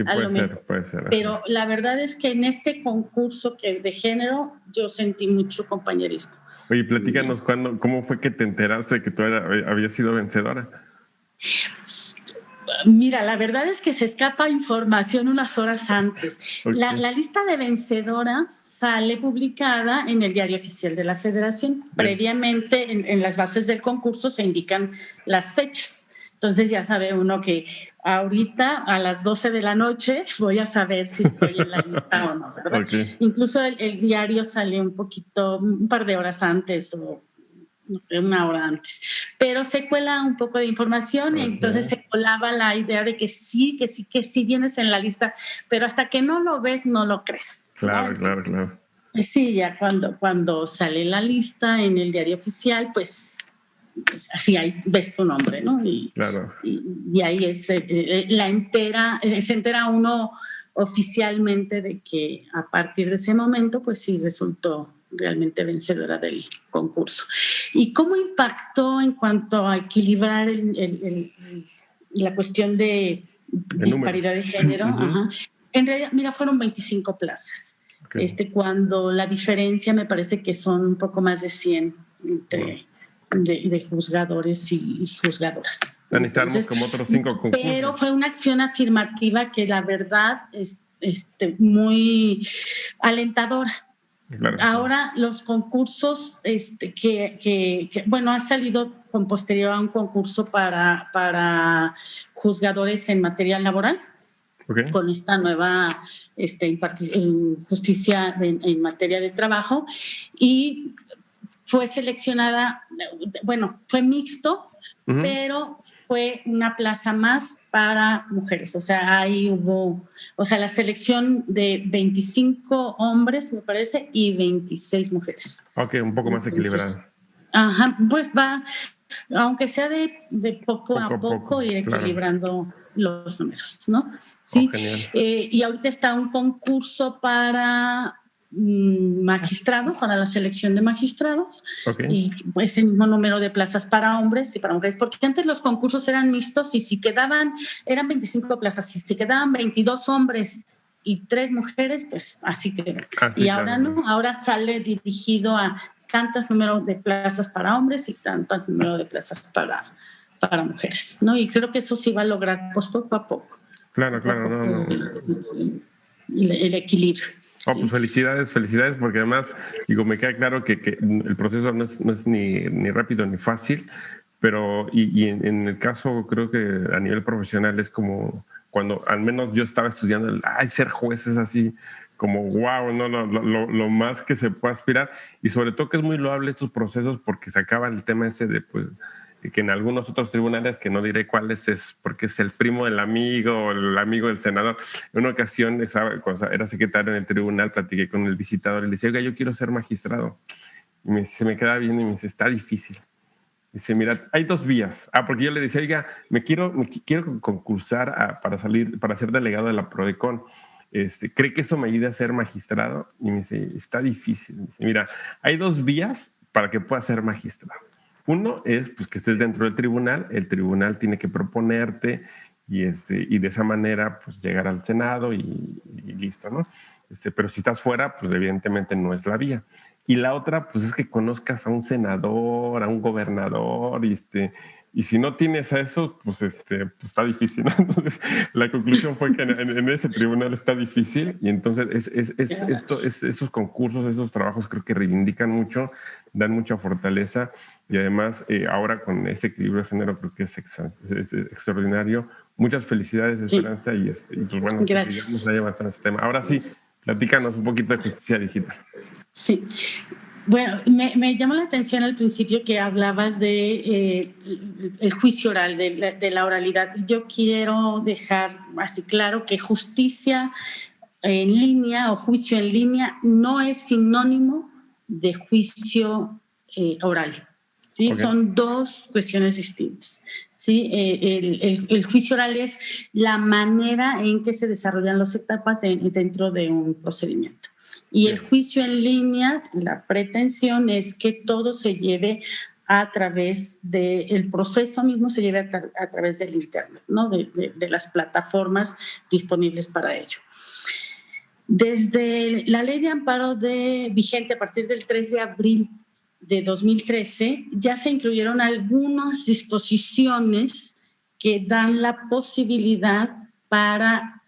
puede ser. Pero la verdad es que en este concurso de género yo sentí mucho compañerismo. Oye, platícanos cómo fue que te enteraste de que tú habías sido vencedora. Mira, la verdad es que se escapa información unas horas antes. La lista de vencedoras sale publicada en el Diario Oficial de la Federación. Bien. Previamente, en las bases del concurso se indican las fechas. Entonces ya sabe uno que ahorita a las 12 de la noche voy a saber si estoy en la lista o no, ¿verdad? Incluso el diario sale un par de horas antes o una hora antes, pero se cuela un poco de información y entonces se colaba la idea de que sí vienes en la lista, pero hasta que no lo ves no lo crees. Claro. Sí, ya cuando sale la lista en el Diario Oficial, pues así ahí ves tu nombre, ¿no? Y ahí se entera uno oficialmente de que a partir de ese momento, pues sí resultó realmente vencedora del concurso. ¿Y cómo impactó en cuanto a equilibrar la cuestión de disparidad de género? Uh-huh. En realidad, mira, fueron 25 plazas. Cuando la diferencia me parece que son un poco más de 100 entre de juzgadores y juzgadoras. Necesitamos como otros 5 concursos. Pero fue una acción afirmativa que la verdad es muy alentadora. Claro. Ahora los concursos bueno, ha salido con posterior a un concurso para juzgadores en materia laboral. Con esta nueva justicia en materia de trabajo, y fue seleccionada, bueno, fue mixto, pero fue una plaza más para mujeres. O sea, ahí hubo, la selección de 25 hombres, me parece, y 26 mujeres. Ok, un poco más equilibrada. Ajá, pues va, aunque sea de poco a poco, ir equilibrando los números, ¿no? Sí, y ahorita está un concurso para magistrados, para la selección de magistrados, y pues el mismo número de plazas para hombres y para mujeres, porque antes los concursos eran mixtos y eran 25 plazas, y si quedaban 22 hombres y 3 mujeres, pues así quedó. Y ahora no, ahora sale dirigido a tantos números de plazas para hombres y tantos números de plazas para mujeres, ¿no? Y creo que eso sí va a lograr pues poco a poco. Claro, no. El equilibrio. Oh, pues felicidades, porque además, digo, me queda claro que el proceso no es ni rápido ni fácil, pero y en el caso, creo que a nivel profesional es como cuando al menos yo estaba estudiando, ser juez es así como wow, ¿no? Lo más que se puede aspirar, y sobre todo que es muy loable estos procesos porque se acaba el tema ese de, pues, que en algunos otros tribunales, que no diré cuáles, es porque es el primo del amigo o el amigo del senador. En una ocasión, cuando era secretario en el tribunal, platiqué con el visitador y le decía, oiga, yo quiero ser magistrado. Y se me queda viendo y me dice, está difícil. Dice, mira, hay 2 vías. Porque yo le decía, oiga, me quiero concursar para ser delegado de la Prodecon. ¿Cree que eso me ayude a ser magistrado? Y me dice, está difícil. Me dice, mira, hay 2 vías para que puedas ser magistrado. Uno es, pues, que estés dentro del tribunal. El tribunal tiene que proponerte y de esa manera, pues, llegar al Senado y listo, ¿no? Pero si estás fuera, pues evidentemente no es la vía. Y la otra, pues, es que conozcas a un senador, a un gobernador, y si no tienes a eso, pues, pues está difícil, ¿no? Entonces, la conclusión fue que en ese tribunal está difícil, y entonces estos concursos, esos trabajos creo que reivindican mucho, dan mucha fortaleza, y además ahora con este equilibrio de género creo que es extraordinario. Muchas felicidades, Esperanza, y pues bueno, que sigamos ahí avanzando en este tema. Ahora sí, platícanos un poquito de justicia digital. Sí. Bueno, me llamó la atención al principio que hablabas de el juicio oral, de la oralidad. Yo quiero dejar así claro que justicia en línea o juicio en línea no es sinónimo de juicio oral. ¿Sí? Okay. Son 2 cuestiones distintas. ¿Sí? El juicio oral es la manera en que se desarrollan las etapas dentro de un procedimiento. Y el juicio en línea, la pretensión es que todo se lleve a través del proceso mismo, se lleve a través del internet, ¿no? de las plataformas disponibles para ello. Desde la ley de amparo vigente a partir del 3 de abril de 2013, ya se incluyeron algunas disposiciones que dan la posibilidad para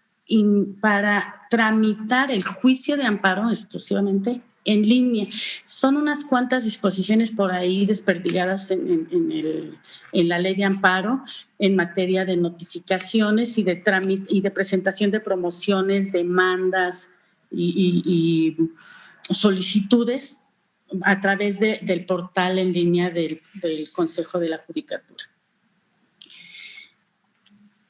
tramitar el juicio de amparo exclusivamente en línea. Son unas cuantas disposiciones por ahí desperdigadas en la ley de amparo en materia de notificaciones y de trámite y de presentación de promociones, demandas y solicitudes a través del portal en línea del Consejo de la Judicatura.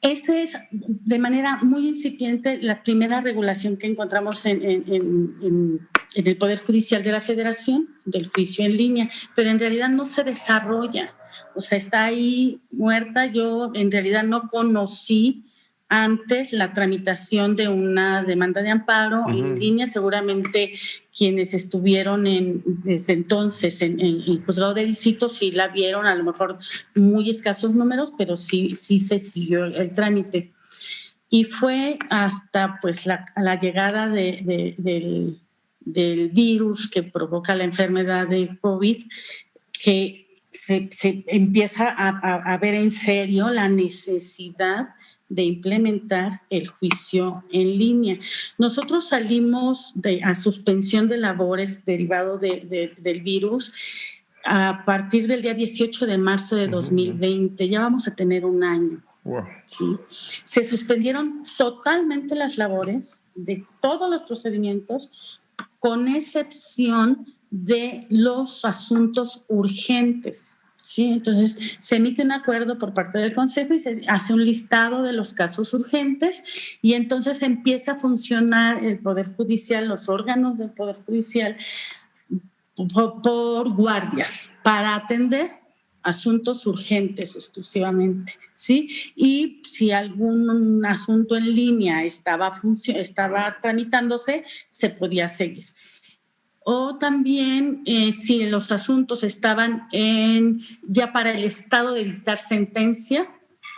Esta es, de manera muy incipiente, la primera regulación que encontramos en el Poder Judicial de la Federación, del juicio en línea, pero en realidad no se desarrolla, o sea, está ahí muerta. Yo en realidad no conocí antes la tramitación de una demanda de amparo en línea. Seguramente quienes estuvieron desde entonces en juzgado de distrito sí la vieron, a lo mejor muy escasos números, pero sí se siguió el trámite. Y fue hasta pues la llegada del virus que provoca la enfermedad de COVID que se empieza a ver en serio la necesidad de implementar el juicio en línea. Nosotros salimos a suspensión de labores derivado del virus a partir del día 18 de marzo de 2020. Ya vamos a tener un año. Wow. ¿Sí? Se suspendieron totalmente las labores de todos los procedimientos, con excepción de los asuntos urgentes. ¿Sí? Entonces, se emite un acuerdo por parte del Consejo y se hace un listado de los casos urgentes, y entonces empieza a funcionar el Poder Judicial, los órganos del Poder Judicial, por guardias para atender asuntos urgentes exclusivamente, ¿sí? Y si algún asunto en línea estaba tramitándose, se podía seguir. O también si los asuntos estaban ya para el estado de dictar sentencia,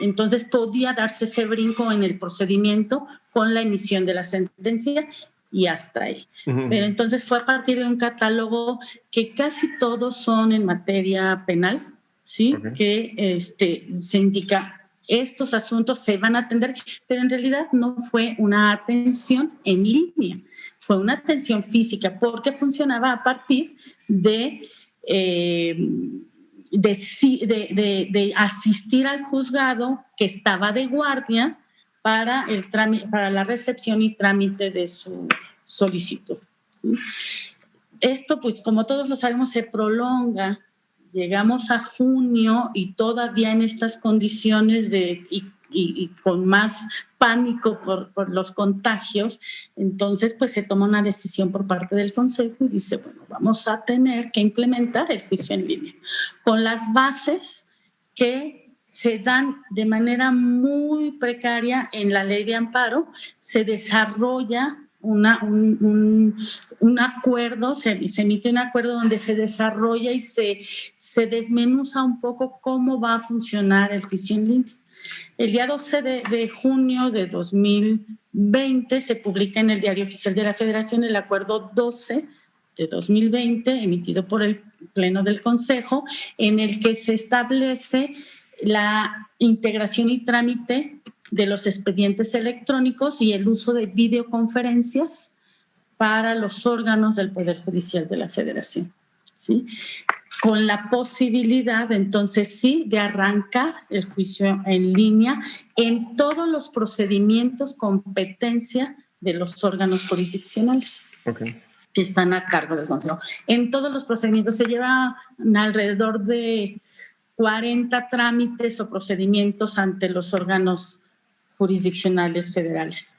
entonces podía darse ese brinco en el procedimiento con la emisión de la sentencia y hasta ahí. Pero entonces fue a partir de un catálogo que casi todos son en materia penal, ¿sí? Okay. Que se indica estos asuntos se van a atender, pero en realidad no fue una atención en línea, fue una atención física porque funcionaba a partir de asistir al juzgado que estaba de guardia para la recepción y trámite de su solicitud. Esto, pues, como todos lo sabemos, se prolonga. Llegamos a junio y todavía en estas condiciones y con más pánico por los contagios, entonces pues se toma una decisión por parte del Consejo y dice, bueno, vamos a tener que implementar el juicio en línea con las bases que se dan de manera muy precaria en la ley de amparo. Se desarrolla un acuerdo, se emite un acuerdo donde se desarrolla y se desmenuza un poco cómo va a funcionar el juicio en línea. El día 12 de junio de 2020 se publica en el Diario Oficial de la Federación el Acuerdo 12 de 2020, emitido por el Pleno del Consejo, en el que se establece la integración y trámite de los expedientes electrónicos y el uso de videoconferencias para los órganos del Poder Judicial de la Federación, ¿sí? Con la posibilidad, entonces sí, de arrancar el juicio en línea en todos los procedimientos competencia de los órganos jurisdiccionales. Okay. Que están a cargo del Consejo. En todos los procedimientos se llevan alrededor de 40 trámites o procedimientos ante los órganos jurisdiccionales federales.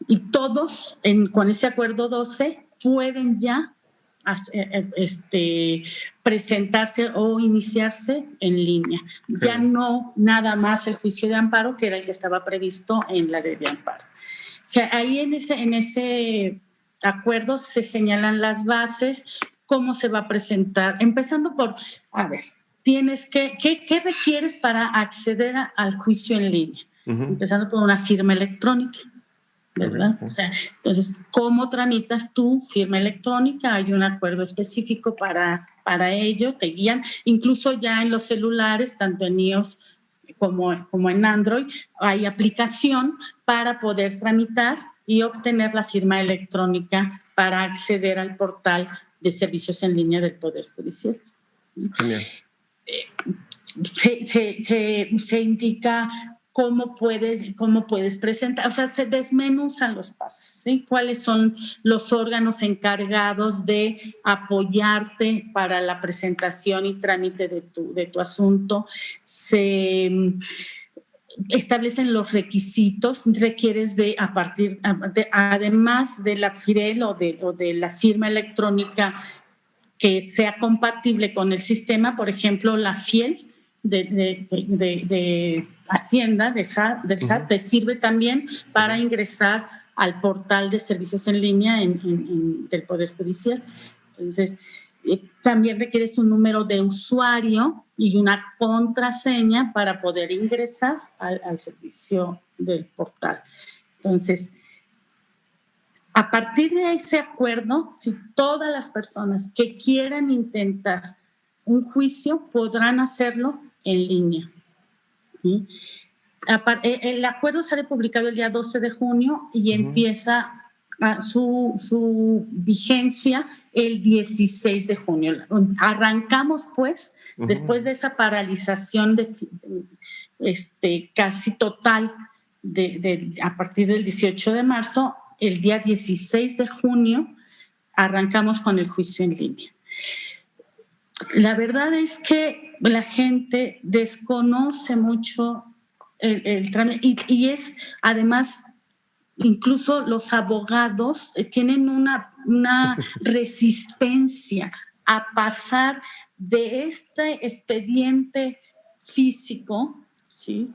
Y todos, con ese acuerdo 12, pueden ya presentarse o iniciarse en línea. Sí. Ya no nada más el juicio de amparo, que era el que estaba previsto en la ley de amparo. O sea, ahí en ese acuerdo se señalan las bases, cómo se va a presentar, empezando por, a ver, ¿qué requieres para acceder al juicio en línea? Uh-huh. Empezando por una firma electrónica, ¿verdad? Uh-huh. O sea, entonces, ¿cómo tramitas tu firma electrónica? Hay un acuerdo específico para ello, te guían, incluso ya en los celulares, tanto en iOS como en Android, hay aplicación para poder tramitar y obtener la firma electrónica para acceder al portal de servicios en línea del Poder Judicial. Genial. Se indica cómo puedes presentar, o sea, se desmenuzan los pasos, ¿sí? ¿Cuáles son los órganos encargados de apoyarte para la presentación y trámite de tu asunto? Se establecen los requisitos, requieres además de la FIREL o de la firma electrónica que sea compatible con el sistema, por ejemplo, la FIEL de Hacienda, del SAT, te sirve también para ingresar al portal de servicios en línea del Poder Judicial. Entonces, también requieres un número de usuario y una contraseña para poder ingresar al servicio del portal. Entonces, a partir de ese acuerdo, si todas las personas que quieran intentar un juicio podrán hacerlo en línea, ¿sí? El acuerdo sale publicado el día 12 de junio y empieza su vigencia el 16 de junio. Arrancamos, pues, después de esa paralización casi total a partir del 18 de marzo, el día 16 de junio arrancamos con el juicio en línea. La verdad es que la gente desconoce mucho el trámite y es, además, incluso los abogados tienen una resistencia a pasar de este expediente físico, ¿sí?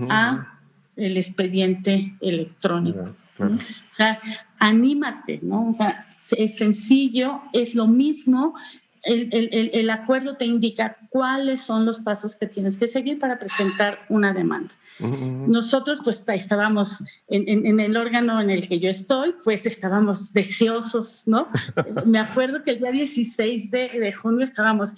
A el expediente electrónico. Claro. O sea, anímate, ¿no? O sea, es sencillo, es lo mismo. El acuerdo te indica cuáles son los pasos que tienes que seguir para presentar una demanda. Nosotros, pues, estábamos en el órgano en el que yo estoy, pues, estábamos deseosos, ¿no? Me acuerdo que el día 16 de junio estábamos,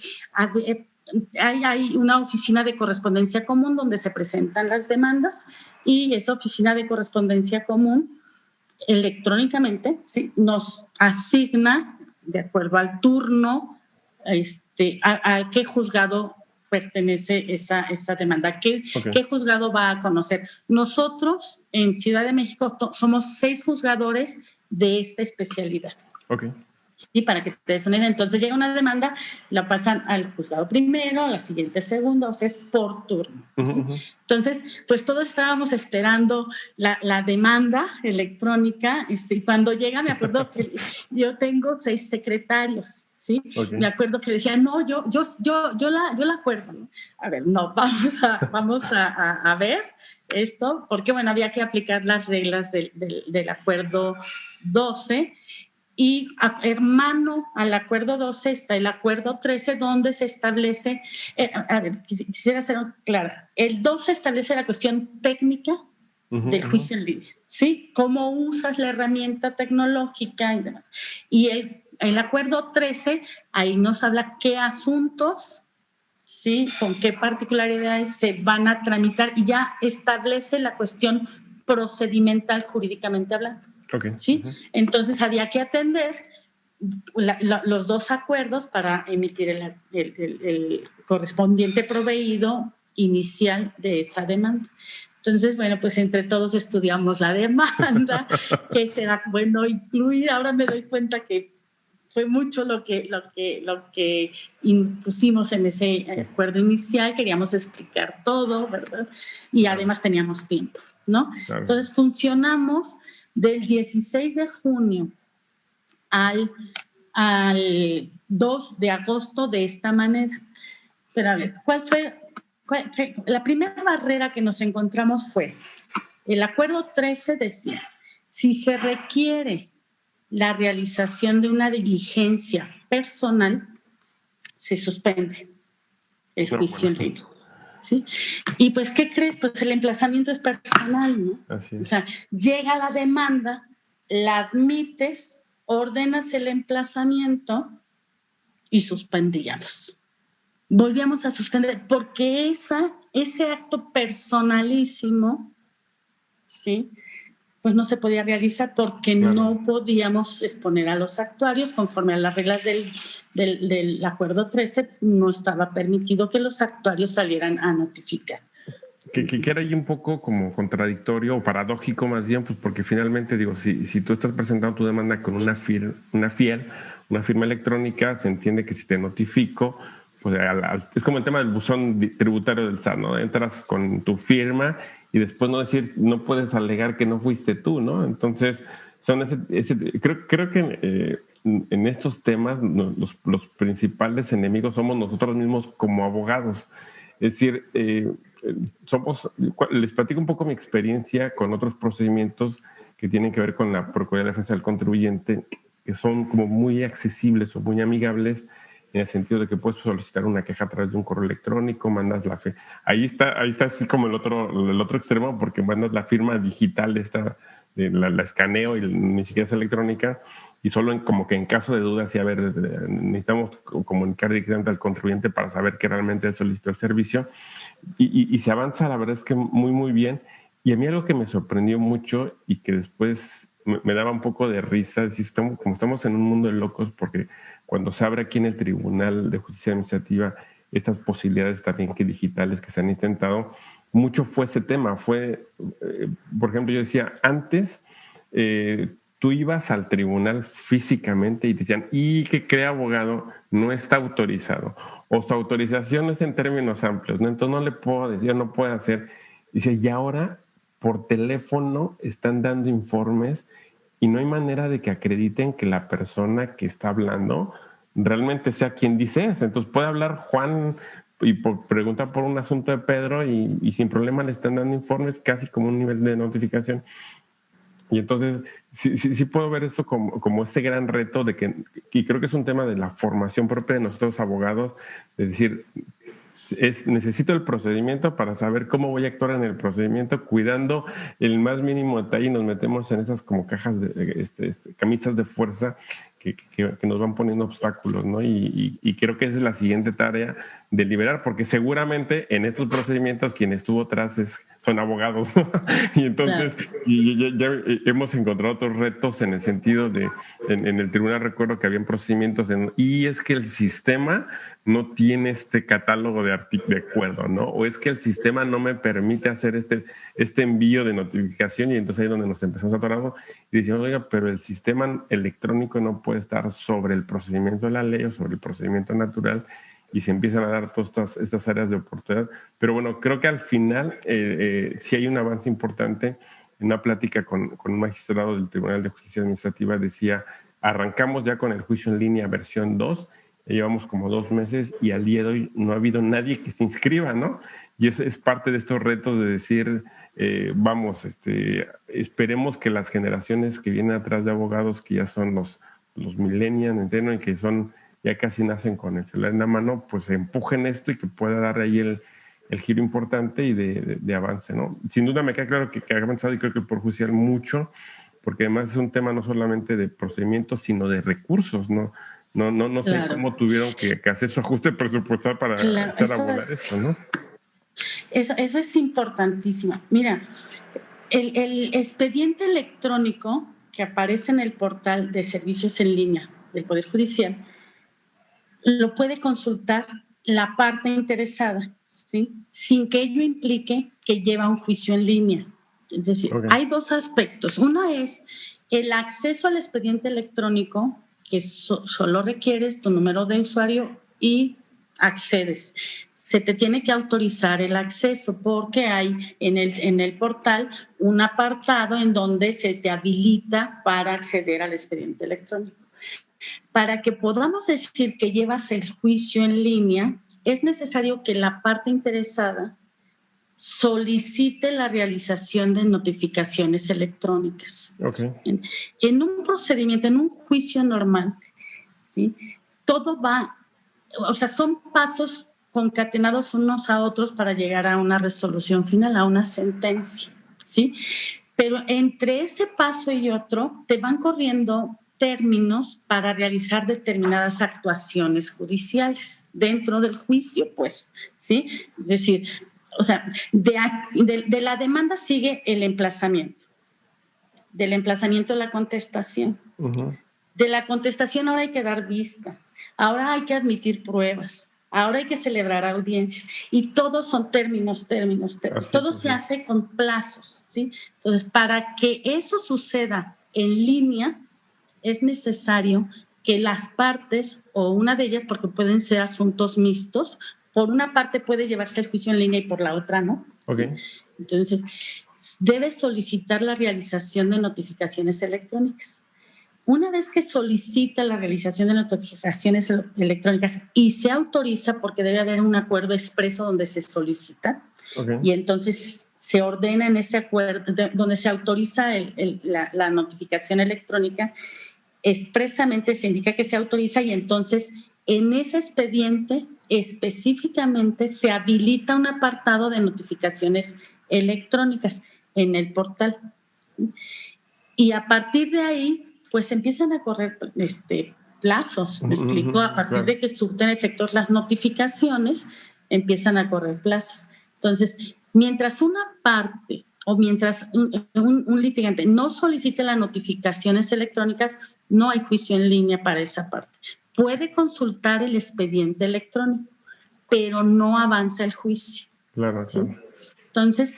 hay una oficina de correspondencia común donde se presentan las demandas, y esa oficina de correspondencia común electrónicamente, ¿sí?, nos asigna, de acuerdo al turno, a qué juzgado pertenece esa demanda, qué juzgado va a conocer. Nosotros en Ciudad de México somos 6 juzgadores de esta especialidad. Okay. Y para que te des una idea, entonces llega una demanda, la pasan al juzgado primero, a la siguiente segundo, o sea, es por turno. ¿Sí? Entonces, pues todos estábamos esperando la demanda electrónica, y cuando llega, me acuerdo que yo tengo 6 secretarios, ¿sí? Okay. Me acuerdo que decían, no, yo la acuerdo, ¿no? A ver, no, vamos a ver esto, porque bueno, había que aplicar las reglas del acuerdo 12, y hermano al acuerdo 12 está el acuerdo 13, donde se establece, a ver, quisiera ser clara, el 12 establece la cuestión técnica del juicio en línea, ¿sí? Cómo usas la herramienta tecnológica y demás. Y el acuerdo 13, ahí nos habla qué asuntos, ¿sí?, con qué particularidades se van a tramitar, y ya establece la cuestión procedimental jurídicamente hablando. Okay. ¿Sí? Entonces había que atender los 2 acuerdos para emitir el correspondiente proveído inicial de esa demanda. Entonces, bueno, pues entre todos estudiamos la demanda, que será bueno incluir. Ahora me doy cuenta que fue mucho lo que impusimos en ese acuerdo inicial. Queríamos explicar todo, ¿verdad? Y además teníamos tiempo, ¿no? Claro. Entonces funcionamos del 16 de junio al 2 de agosto de esta manera. Pero a ver, la primera barrera que nos encontramos fue, el acuerdo 13 decía, si se requiere la realización de una diligencia personal, se suspende el juicio en línea. ¿Sí? Y pues, ¿qué crees? Pues el emplazamiento es personal, ¿no? Así es. O sea, llega la demanda, la admites, ordenas el emplazamiento y suspendíamos. Volvíamos a suspender porque ese acto personalísimo, ¿sí?, pues no se podía realizar porque claro, no podíamos exponer a los actuarios conforme a las reglas del acuerdo 13, no estaba permitido que los actuarios salieran a notificar. Que era ahí un poco como contradictorio o paradójico más bien, pues porque finalmente digo, si tú estás presentando tu demanda con una firma electrónica, se entiende que si te notifico, pues es como el tema del buzón tributario del SAT, ¿no? Entras con tu firma y después no puedes alegar que no fuiste tú, ¿no? Entonces, son creo que en estos temas los principales enemigos somos nosotros mismos como abogados. Es decir, les platico un poco mi experiencia con otros procedimientos que tienen que ver con la Procuraduría de Defensa del Contribuyente, que son como muy accesibles o muy amigables, en el sentido de que puedes solicitar una queja a través de un correo electrónico, mandas la fe. Ahí está así como el otro extremo, porque mandas la firma digital, la escaneo y ni siquiera es electrónica, y solo como que en caso de duda, sí, a ver, necesitamos comunicar directamente al contribuyente para saber que realmente solicitó el servicio, y se avanza, la verdad es que muy, muy bien. Y a mí algo que me sorprendió mucho y que después me daba un poco de risa, es decir, como estamos en un mundo de locos, porque cuando se abre aquí en el Tribunal de Justicia Administrativa estas posibilidades también que digitales que se han intentado, mucho fue ese tema. Por ejemplo, yo decía, antes tú ibas al tribunal físicamente y te decían, ¿y qué cree, abogado? No está autorizado. O su autorización es en términos amplios, ¿no? Entonces no le puedo decir, no puede hacer. Dice, y ahora por teléfono están dando informes y no hay manera de que acrediten que la persona que está hablando realmente sea quien dice eso. Entonces puede hablar Juan y preguntar por un asunto de Pedro y sin problema le están dando informes, casi como un nivel de notificación. Y entonces sí puedo ver esto como este gran reto y creo que es un tema de la formación propia de nosotros abogados, es decir, necesito el procedimiento para saber cómo voy a actuar en el procedimiento, cuidando el más mínimo detalle, y nos metemos en esas como cajas de camisas de fuerza que nos van poniendo obstáculos, ¿no? Y creo que esa es la siguiente tarea de liberar, porque seguramente en estos procedimientos quien estuvo atrás son abogados, ¿no? Y entonces ya hemos encontrado otros retos en el sentido de, en el tribunal recuerdo que habían procedimientos, y es que el sistema no tiene este catálogo de acuerdo, ¿no? O es que el sistema no me permite hacer este envío de notificación, y entonces ahí es donde nos empezamos a atorar y decimos, oiga, pero el sistema electrónico no puede estar sobre el procedimiento de la ley o sobre el procedimiento natural, y se empiezan a dar todas estas áreas de oportunidad. Pero bueno, creo que al final sí hay un avance importante. En una plática con un magistrado del Tribunal de Justicia Administrativa decía, arrancamos ya con el juicio en línea versión 2, ya llevamos como 2 meses y al día de hoy no ha habido nadie que se inscriba, ¿no? Y eso es parte de estos retos de decir, esperemos que las generaciones que vienen atrás de abogados, que ya son los millennials, entiendo, y que son ya casi nacen con el celular en la mano, pues empujen esto y que pueda dar ahí el giro importante y de avance, ¿no? Sin duda me queda claro que ha avanzado, y creo que por judicial mucho, porque además es un tema no solamente de procedimientos, sino de recursos, ¿no? No sé cómo tuvieron que hacer su ajuste presupuestal para echar a volar esto, ¿no? Eso es importantísimo. Mira, el expediente electrónico que aparece en el portal de servicios en línea del Poder Judicial lo puede consultar la parte interesada, ¿sí? Sin que ello implique que lleva un juicio en línea. Es decir, hay 2 aspectos. Uno es el acceso al expediente electrónico, que solo requieres tu número de usuario y accedes. Se te tiene que autorizar el acceso porque hay en el portal un apartado en donde se te habilita para acceder al expediente electrónico. Para que podamos decir que llevas el juicio en línea, es necesario que la parte interesada solicite la realización de notificaciones electrónicas. Okay. En un procedimiento, en un juicio normal, ¿sí? Todo va, o sea, son pasos concatenados unos a otros para llegar a una resolución final, a una sentencia, ¿sí? Pero entre ese paso y otro te van corriendo términos para realizar determinadas actuaciones judiciales dentro del juicio, pues, ¿sí? Es decir, o sea, de la demanda sigue el emplazamiento, del emplazamiento la contestación, de la contestación ahora hay que dar vista, ahora hay que admitir pruebas, ahora hay que celebrar audiencias, y todos son términos, todo se hace con plazos, ¿sí? Entonces, para que eso suceda en línea, es necesario que las partes, o una de ellas, porque pueden ser asuntos mixtos, por una parte puede llevarse el juicio en línea y por la otra no. Okay. ¿Sí? Entonces, debe solicitar la realización de notificaciones electrónicas. Una vez que solicita la realización de notificaciones electrónicas y se autoriza, porque debe haber un acuerdo expreso donde se solicita, y entonces se ordena en ese acuerdo, donde se autoriza la notificación electrónica, expresamente se indica que se autoriza, y entonces en ese expediente específicamente se habilita un apartado de notificaciones electrónicas en el portal. Y a partir de ahí, pues empiezan a correr plazos, ¿me explico? A partir de que surten efectos las notificaciones, empiezan a correr plazos. Entonces, mientras una parte o mientras un litigante no solicite las notificaciones electrónicas, no hay juicio en línea para esa parte. Puede consultar el expediente electrónico, pero no avanza el juicio. Claro, ¿sí? Entonces,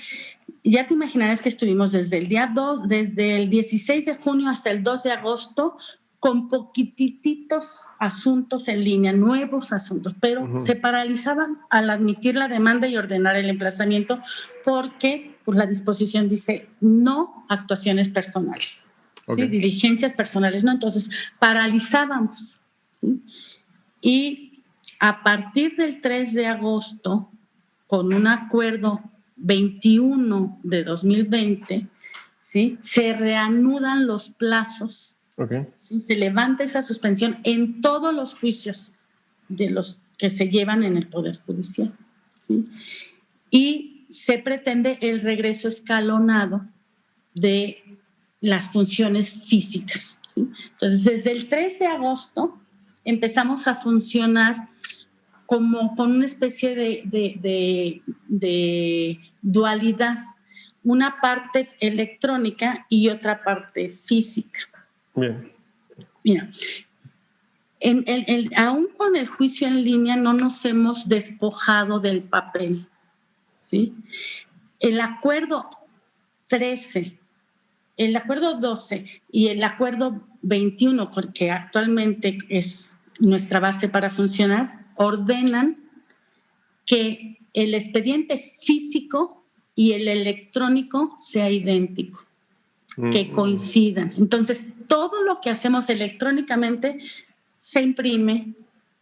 ya te imaginarás que estuvimos desde el 16 de junio hasta el 2 de agosto con poquititos asuntos en línea, nuevos asuntos, pero se paralizaban al admitir la demanda y ordenar el emplazamiento porque pues, la disposición dice no actuaciones personales, ¿sí? Diligencias personales, ¿no? Entonces, paralizábamos, ¿sí? Y a partir del 3 de agosto, con un acuerdo 21 de 2020, ¿sí? Se reanudan los plazos, ¿sí? Se levanta esa suspensión en todos los juicios de los que se llevan en el Poder Judicial, ¿sí? Y se pretende el regreso escalonado de las funciones físicas, ¿sí? Entonces, desde el 3 de agosto empezamos a funcionar como con una especie de dualidad, una parte electrónica y otra parte física. Bien. Mira, aún con el juicio en línea no nos hemos despojado del papel, ¿sí? El acuerdo 13, el acuerdo 12 y el acuerdo 21, porque actualmente es nuestra base para funcionar, ordenan que el expediente físico y el electrónico sea idéntico, que coincidan. Entonces, todo lo que hacemos electrónicamente se imprime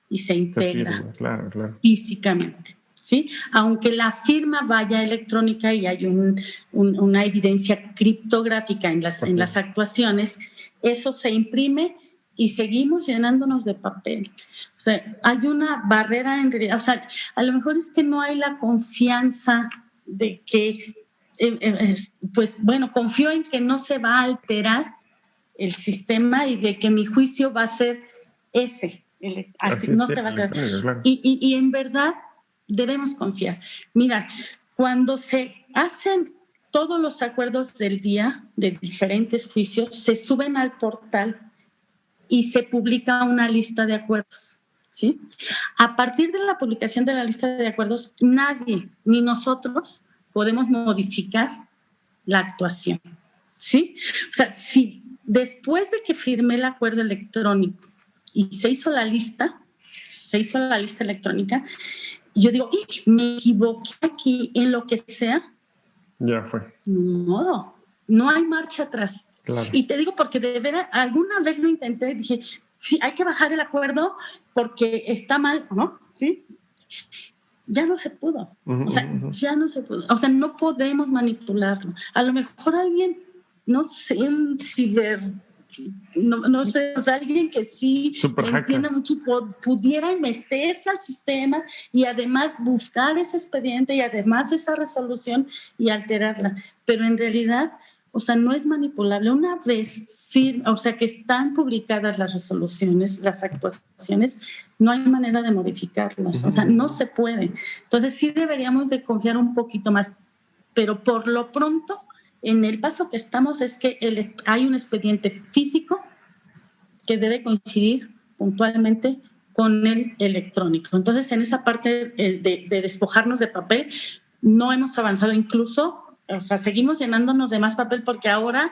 y se integra claro. físicamente, ¿sí? Aunque la firma vaya electrónica y hay una evidencia criptográfica en las actuaciones, eso se imprime y seguimos llenándonos de papel. O sea, hay una barrera en realidad. O sea, a lo mejor es que no hay la confianza de que, pues bueno, confío en que no se va a alterar el sistema y de que mi juicio va a ser ese. No se va a alterar. Claro. Y en verdad debemos confiar. Mira, cuando se hacen todos los acuerdos del día de diferentes juicios, se suben al portal y se publica una lista de acuerdos, ¿sí? A partir de la publicación de la lista de acuerdos, nadie, ni nosotros, podemos modificar la actuación, ¿sí? O sea, si después de que firmé el acuerdo electrónico y se hizo la lista electrónica, yo digo, me equivoqué aquí en lo que sea, ya fue. Ni modo, no hay marcha atrás. Claro. Y te digo porque de veras, alguna vez lo intenté, dije, sí, hay que bajar el acuerdo porque está mal, ¿no? ¿Sí? Ya no se pudo. Ya no se pudo. O sea, no podemos manipularlo. A lo mejor alguien, no sé, un ciber, no sé, o sea, alguien que sí entienda mucho pudiera meterse al sistema y además buscar ese expediente y además esa resolución y alterarla. Pero en realidad, o sea, no es manipulable. Una vez, o sea, que están publicadas las resoluciones, las actuaciones, no hay manera de modificarlas. O sea, no se puede. Entonces, sí deberíamos de confiar un poquito más. Pero por lo pronto, en el paso que estamos es que hay un expediente físico que debe coincidir puntualmente con el electrónico. Entonces, en esa parte de despojarnos de papel, no hemos avanzado incluso. O sea, seguimos llenándonos de más papel porque ahora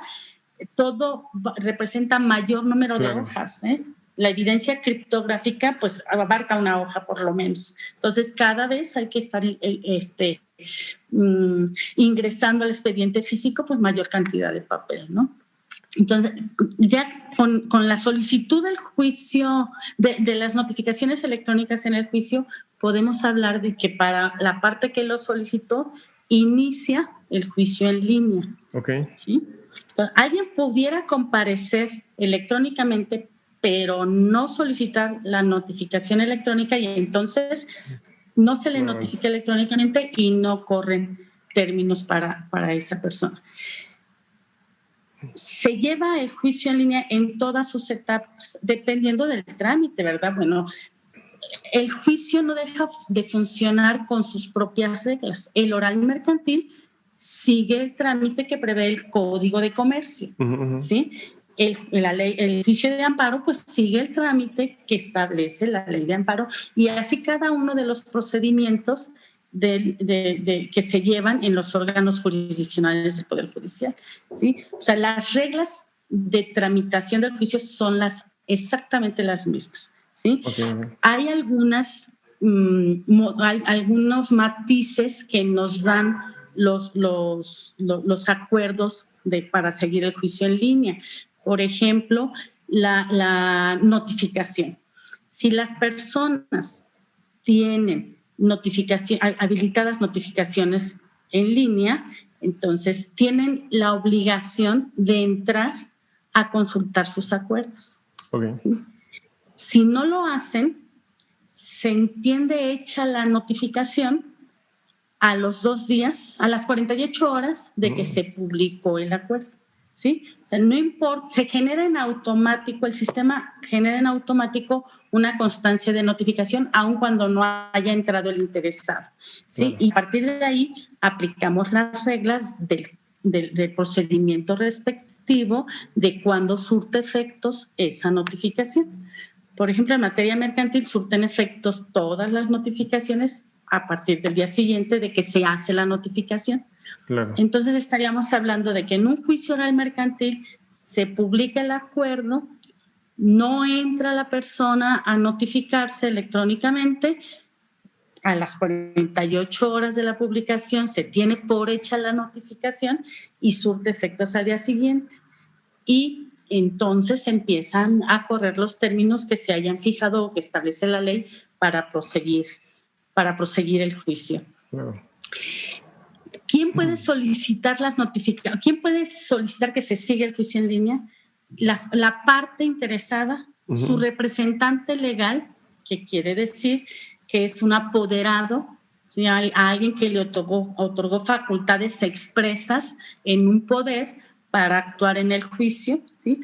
todo representa mayor número de hojas, ¿eh? La evidencia criptográfica, pues, abarca una hoja por lo menos. Entonces, cada vez hay que estar ingresando al expediente físico, pues, mayor cantidad de papel, ¿no? Entonces, ya con la solicitud del juicio, de las notificaciones electrónicas en el juicio, podemos hablar de que para la parte que lo solicitó, inicia el juicio en línea. Okay. ¿Sí? Entonces, alguien pudiera comparecer electrónicamente, pero no solicitar la notificación electrónica y entonces no se le notifica electrónicamente y no corren términos para esa persona. Se lleva el juicio en línea en todas sus etapas, dependiendo del trámite, ¿verdad? Bueno, el juicio no deja de funcionar con sus propias reglas. El oral mercantil sigue el trámite que prevé el Código de Comercio, ¿sí? El juicio de amparo, pues sigue el trámite que establece la ley de amparo y así cada uno de los procedimientos que se llevan en los órganos jurisdiccionales del Poder Judicial, ¿sí? O sea, las reglas de tramitación del juicio son exactamente las mismas, ¿sí? Okay. Hay algunos matices que nos dan los acuerdos para seguir el juicio en línea. Por ejemplo, la notificación. Si las personas tienen habilitadas notificaciones en línea, entonces tienen la obligación de entrar a consultar sus acuerdos. Okay. Si no lo hacen, se entiende hecha la notificación a los 2 días, a las 48 horas de que se publicó el acuerdo, ¿sí? No importa, se genera en automático, el sistema genera en automático una constancia de notificación, aun cuando no haya entrado el interesado, ¿sí? Y a partir de ahí aplicamos las reglas del procedimiento respectivo de cuándo surte efectos esa notificación. Por ejemplo, en materia mercantil surten efectos todas las notificaciones a partir del día siguiente de que se hace la notificación. Claro. Entonces estaríamos hablando de que en un juicio oral mercantil se publica el acuerdo, no entra la persona a notificarse electrónicamente, a las 48 horas de la publicación se tiene por hecha la notificación y surte efectos al día siguiente. Y entonces empiezan a correr los términos que se hayan fijado o que establece la ley para proseguir el juicio. Claro. ¿Quién puede solicitar las notificaciones? ¿Quién puede solicitar que se siga el juicio en línea? La parte interesada, su representante legal, que quiere decir que es un apoderado, ¿sí? A alguien que le otorgó facultades expresas en un poder para actuar en el juicio, ¿sí?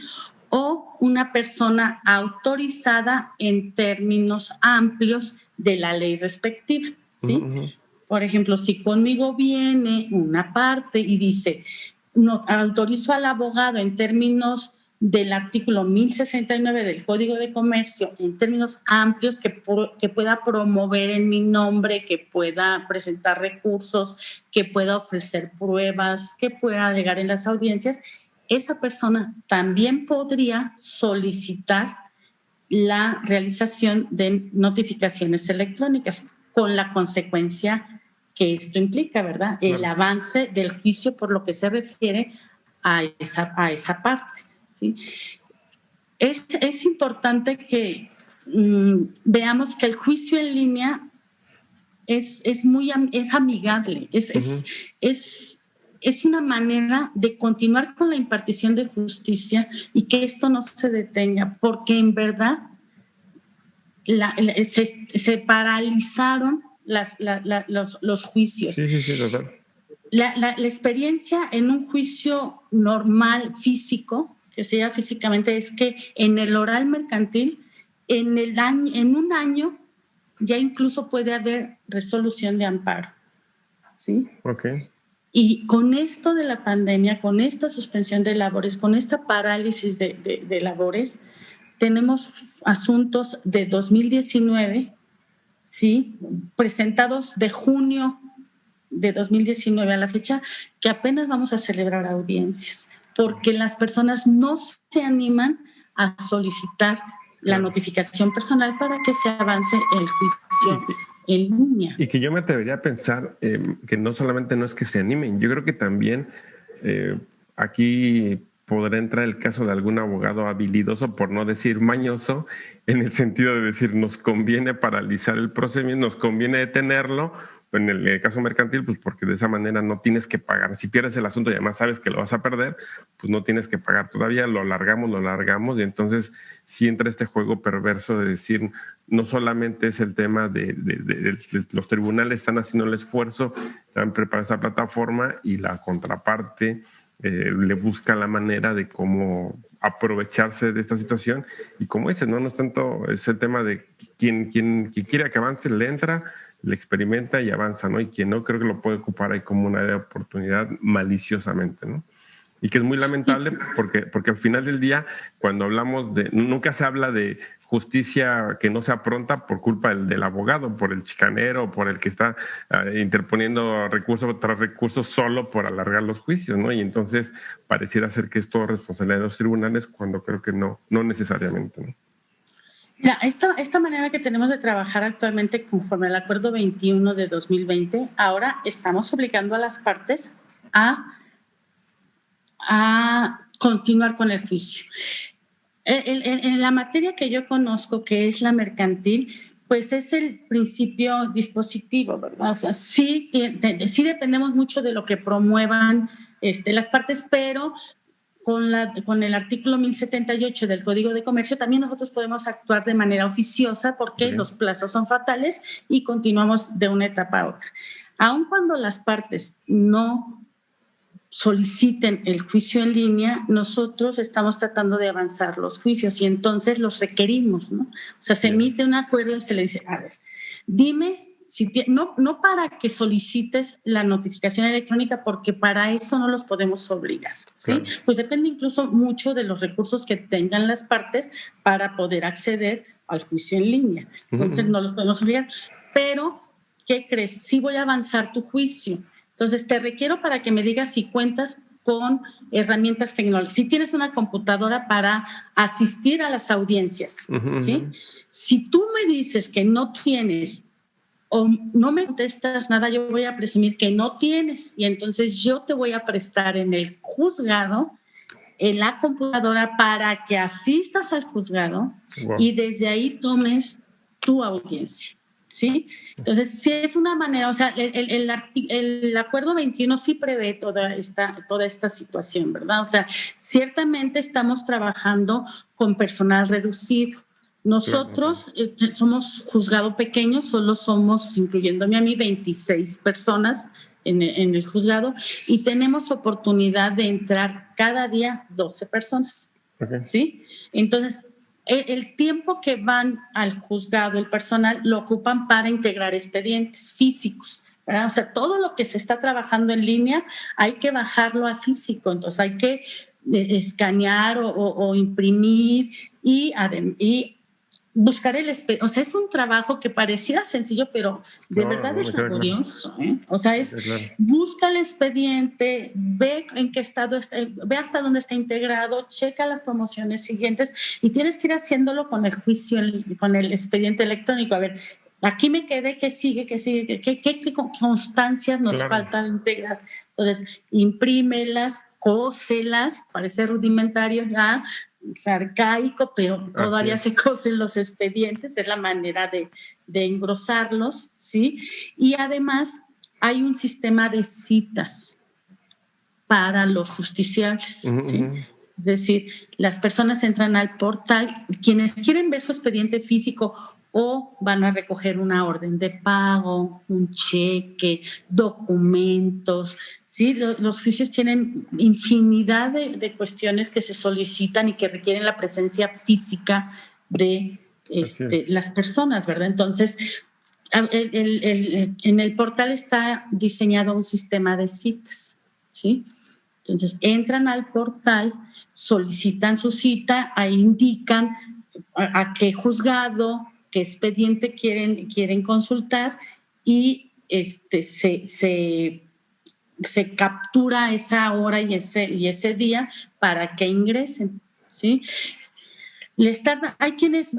O una persona autorizada en términos amplios de la ley respectiva, ¿sí? Por ejemplo, si conmigo viene una parte y dice, no, autorizo al abogado en términos del artículo 1069 del Código de Comercio, en términos amplios, que pueda promover en mi nombre, que pueda presentar recursos, que pueda ofrecer pruebas, que pueda alegar en las audiencias, esa persona también podría solicitar la realización de notificaciones electrónicas con la consecuencia que esto implica, ¿verdad? Claro. El avance del juicio por lo que se refiere a esa parte, ¿sí? Es importante que veamos que el juicio en línea es amigable, es una manera de continuar con la impartición de justicia y que esto no se detenga, porque en verdad se paralizaron los juicios. Sí, total. La experiencia en un juicio normal físico, que se llama físicamente, es que en el oral mercantil, en un año ya incluso puede haber resolución de amparo, ¿sí? Okay. Y con esto de la pandemia, con esta suspensión de labores, con esta parálisis de labores, tenemos asuntos de 2019, ¿sí? Presentados de junio de 2019 a la fecha, que apenas vamos a celebrar audiencias, porque las personas no se animan a solicitar la notificación personal para que se avance el juicio en línea. Y que yo me atrevería a pensar que no solamente no es que se animen, yo creo que también aquí podrá entrar el caso de algún abogado habilidoso, por no decir mañoso, en el sentido de decir nos conviene paralizar el procedimiento, nos conviene detenerlo, en el caso mercantil, pues porque de esa manera no tienes que pagar. Si pierdes el asunto y además sabes que lo vas a perder, pues no tienes que pagar todavía, lo alargamos y entonces sí entra este juego perverso de decir, no solamente es el tema de los tribunales están haciendo el esfuerzo, están preparando esta plataforma y la contraparte le busca la manera de cómo aprovecharse de esta situación y como dices, no es tanto ese tema de quien quiera que avance le entra, le experimenta y avanza, ¿no? Y quien no, creo que lo puede ocupar ahí como una área de oportunidad maliciosamente, ¿no? Y que es muy lamentable porque al final del día, cuando hablamos nunca se habla de justicia que no sea pronta por culpa del abogado, por el chicanero, por el que está interponiendo recursos tras recursos solo por alargar los juicios, ¿no? Y entonces pareciera ser que es todo responsabilidad de los tribunales cuando creo que no necesariamente, ¿no? Mira, esta manera que tenemos de trabajar actualmente conforme al Acuerdo 21 de 2020, ahora estamos obligando a las partes a continuar con el juicio. En la materia que yo conozco, que es la mercantil, pues es el principio dispositivo, ¿verdad? O sea, sí dependemos mucho de lo que promuevan las partes, pero con el artículo 1078 del Código de Comercio también nosotros podemos actuar de manera oficiosa porque los plazos son fatales y continuamos de una etapa a otra. Aun cuando las partes no soliciten el juicio en línea, nosotros estamos tratando de avanzar los juicios y entonces los requerimos, ¿no? O sea, se emite un acuerdo y se le dice, a ver, dime, no para que solicites la notificación electrónica, porque para eso no los podemos obligar, ¿sí? Claro. Pues depende incluso mucho de los recursos que tengan las partes para poder acceder al juicio en línea. Entonces no los podemos obligar. Pero, ¿qué crees? Sí voy a avanzar tu juicio. Entonces, te requiero para que me digas si cuentas con herramientas tecnológicas, si tienes una computadora para asistir a las audiencias, ¿sí? Si tú me dices que no tienes o no me contestas nada, yo voy a presumir que no tienes y entonces yo te voy a prestar en el juzgado, en la computadora, para que asistas al juzgado y desde ahí tomes tu audiencia. ¿Sí? Entonces, sí es una manera, o sea, el acuerdo 21 sí prevé toda esta situación, ¿verdad? O sea, ciertamente estamos trabajando con personal reducido. Nosotros somos juzgado pequeño, solo somos, incluyéndome a mí, 26 personas en el juzgado y tenemos oportunidad de entrar cada día 12 personas, ¿sí? Entonces, el tiempo que van al juzgado, el personal, lo ocupan para integrar expedientes físicos, ¿verdad? O sea, todo lo que se está trabajando en línea hay que bajarlo a físico, entonces hay que escanear o imprimir y buscar el expediente. O sea, es un trabajo que pareciera sencillo, pero de verdad es laborioso, ¿eh? O sea, busca el expediente, ve en qué estado está, ve hasta dónde está integrado, checa las promociones siguientes y tienes que ir haciéndolo con el juicio, con el expediente electrónico. A ver, aquí me quedé, ¿qué sigue? ¿Qué constancias nos faltan integrar? Entonces, imprímelas, cóselas, parece rudimentario ya, es arcaico, pero todavía se cosen los expedientes, es la manera de engrosarlos, ¿sí? Y además hay un sistema de citas para los justiciables, ¿sí? Es decir, las personas entran al portal, quienes quieren ver su expediente físico o van a recoger una orden de pago, un cheque, documentos, ¿sí? Los juicios tienen infinidad de cuestiones que se solicitan y que requieren la presencia física de las personas, ¿verdad? Entonces, en el portal está diseñado un sistema de citas, ¿sí? Entonces, entran al portal, solicitan su cita, ahí indican a qué juzgado, qué expediente quieren consultar y se captura esa hora y ese día para que ingresen, ¿sí? Hay quienes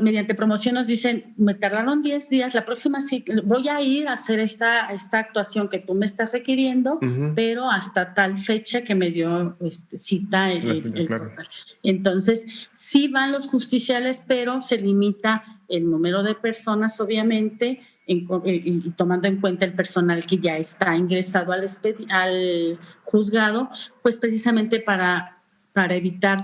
mediante promoción nos dicen, me tardaron 10 días, la próxima cita, voy a ir a hacer esta actuación que tú me estás requiriendo, pero hasta tal fecha que me dio cita el portal. Entonces, sí van los justiciales, pero se limita el número de personas, obviamente, y tomando en cuenta el personal que ya está ingresado al juzgado, pues precisamente para evitar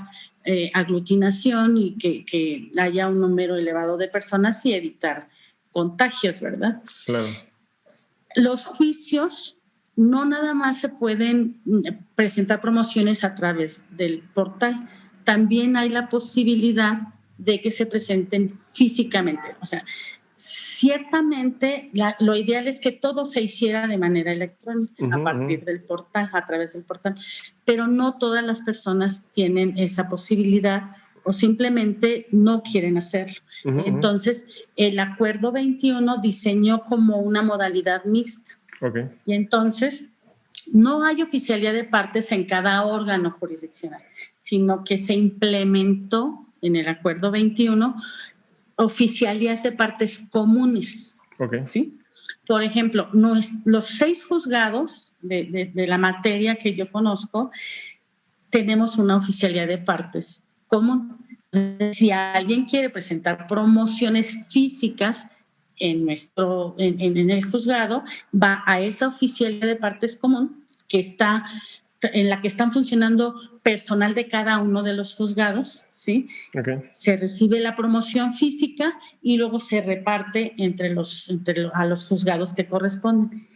aglutinación y que haya un número elevado de personas y evitar contagios, ¿verdad? Claro. Los juicios no nada más se pueden presentar promociones a través del portal, también hay la posibilidad de que se presenten físicamente, o sea, ciertamente lo ideal es que todo se hiciera de manera electrónica a partir del portal, a través del portal, pero no todas las personas tienen esa posibilidad o simplemente no quieren hacerlo. Entonces, el Acuerdo 21 diseñó como una modalidad mixta. Y entonces, no hay oficialía de partes en cada órgano jurisdiccional, sino que se implementó en el Acuerdo 21 oficialías de partes comunes. ¿Sí? Por ejemplo, los 6 juzgados de la materia que yo conozco, tenemos una oficialía de partes común. Si alguien quiere presentar promociones físicas en el juzgado, va a esa oficialía de partes común en la que están funcionando personal de cada uno de los juzgados, ¿sí? Se recibe la promoción física y luego se reparte a los juzgados que corresponden.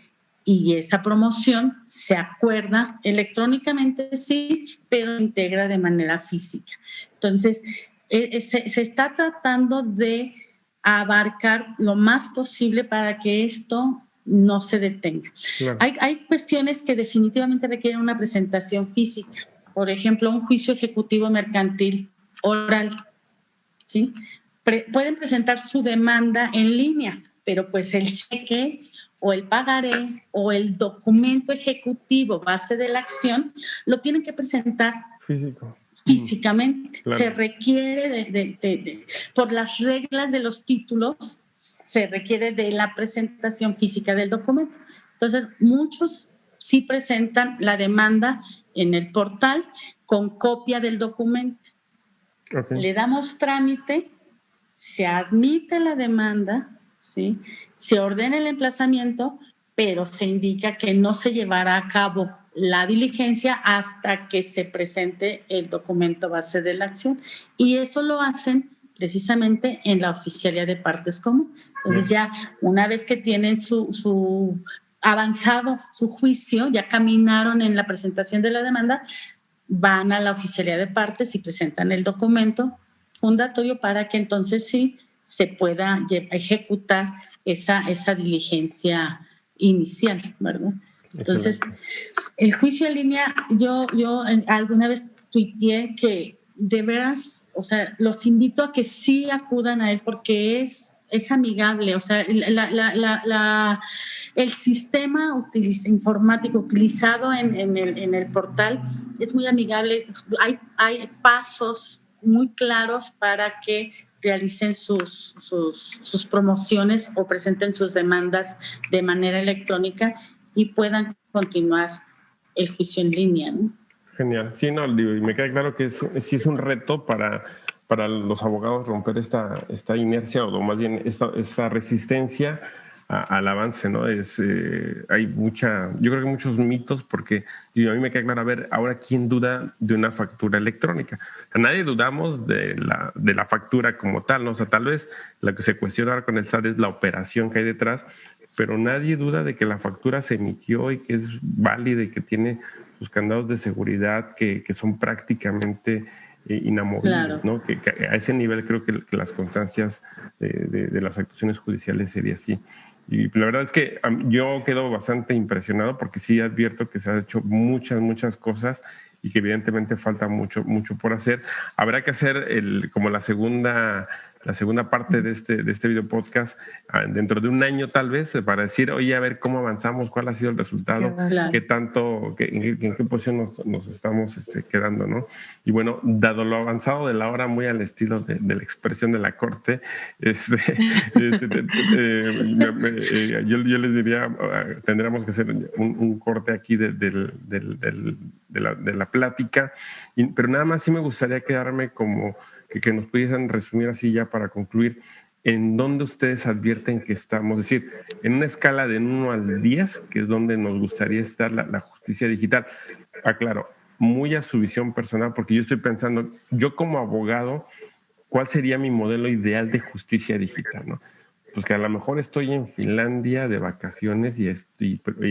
y esa promoción se acuerda electrónicamente, sí, pero integra de manera física. Entonces, se está tratando de abarcar lo más posible para que esto no se detenga. Claro. Hay cuestiones que definitivamente requieren una presentación física. Por ejemplo, un juicio ejecutivo mercantil oral, ¿sí? Pueden presentar su demanda en línea, pero pues el cheque o el pagaré o el documento ejecutivo base de la acción lo tienen que presentar físicamente. Claro. Se requiere por las reglas de los títulos, se requiere de la presentación física del documento. Entonces, muchos sí presentan la demanda en el portal con copia del documento. Okay. Le damos trámite, se admite la demanda, ¿sí? Se ordena el emplazamiento, pero se indica que no se llevará a cabo la diligencia hasta que se presente el documento base de la acción. Y eso lo hacen precisamente en la Oficialía de Partes Comunes. Entonces ya una vez que tienen su avanzado su juicio, ya caminaron en la presentación de la demanda, van a la Oficialía de Partes y presentan el documento fundatorio para que entonces sí se pueda ejecutar esa diligencia inicial, ¿verdad? Entonces, el juicio en línea, yo alguna vez tuiteé que de veras, o sea, los invito a que sí acudan a él porque es amigable, o sea, el sistema informático utilizado en el portal es muy amigable, hay pasos muy claros para que realicen sus promociones o presenten sus demandas de manera electrónica y puedan continuar el juicio en línea, ¿no? Genial. Sí, no, digo, y me queda claro que sí es un reto para los abogados romper esta inercia o más bien esta resistencia al avance, ¿no? Hay yo creo que muchos mitos porque a mí me queda claro, a ver, ahora ¿quién duda de una factura electrónica? O sea, nadie dudamos de la factura como tal, ¿no? O sea, tal vez lo que se cuestiona ahora con el SAT es la operación que hay detrás, pero nadie duda de que la factura se emitió y que es válida y que tiene sus candados de seguridad que son prácticamente inamovibles, claro, ¿no? Que a ese nivel creo que las constancias de las actuaciones judiciales sería así. Y la verdad es que yo quedo bastante impresionado porque sí advierto que se han hecho muchas cosas y que evidentemente falta mucho por hacer. Habrá que hacer como la segunda parte de este video podcast dentro de un año tal vez para decir, oye, a ver cómo avanzamos, cuál ha sido el resultado, claro, qué tanto, en qué posición nos estamos quedando, ¿no? Y bueno, dado lo avanzado de la hora, muy al estilo de la expresión de la Corte, yo les diría, tendríamos que hacer un corte aquí de la plática, pero nada más sí me gustaría quedarme como que nos pudiesen resumir así ya para concluir, ¿en dónde ustedes advierten que estamos? Es decir, en una escala de 1 al 10, que es donde nos gustaría estar la justicia digital. Aclaro, muy a su visión personal, porque yo estoy pensando, yo como abogado, ¿cuál sería mi modelo ideal de justicia digital, no? Pues que a lo mejor estoy en Finlandia de vacaciones y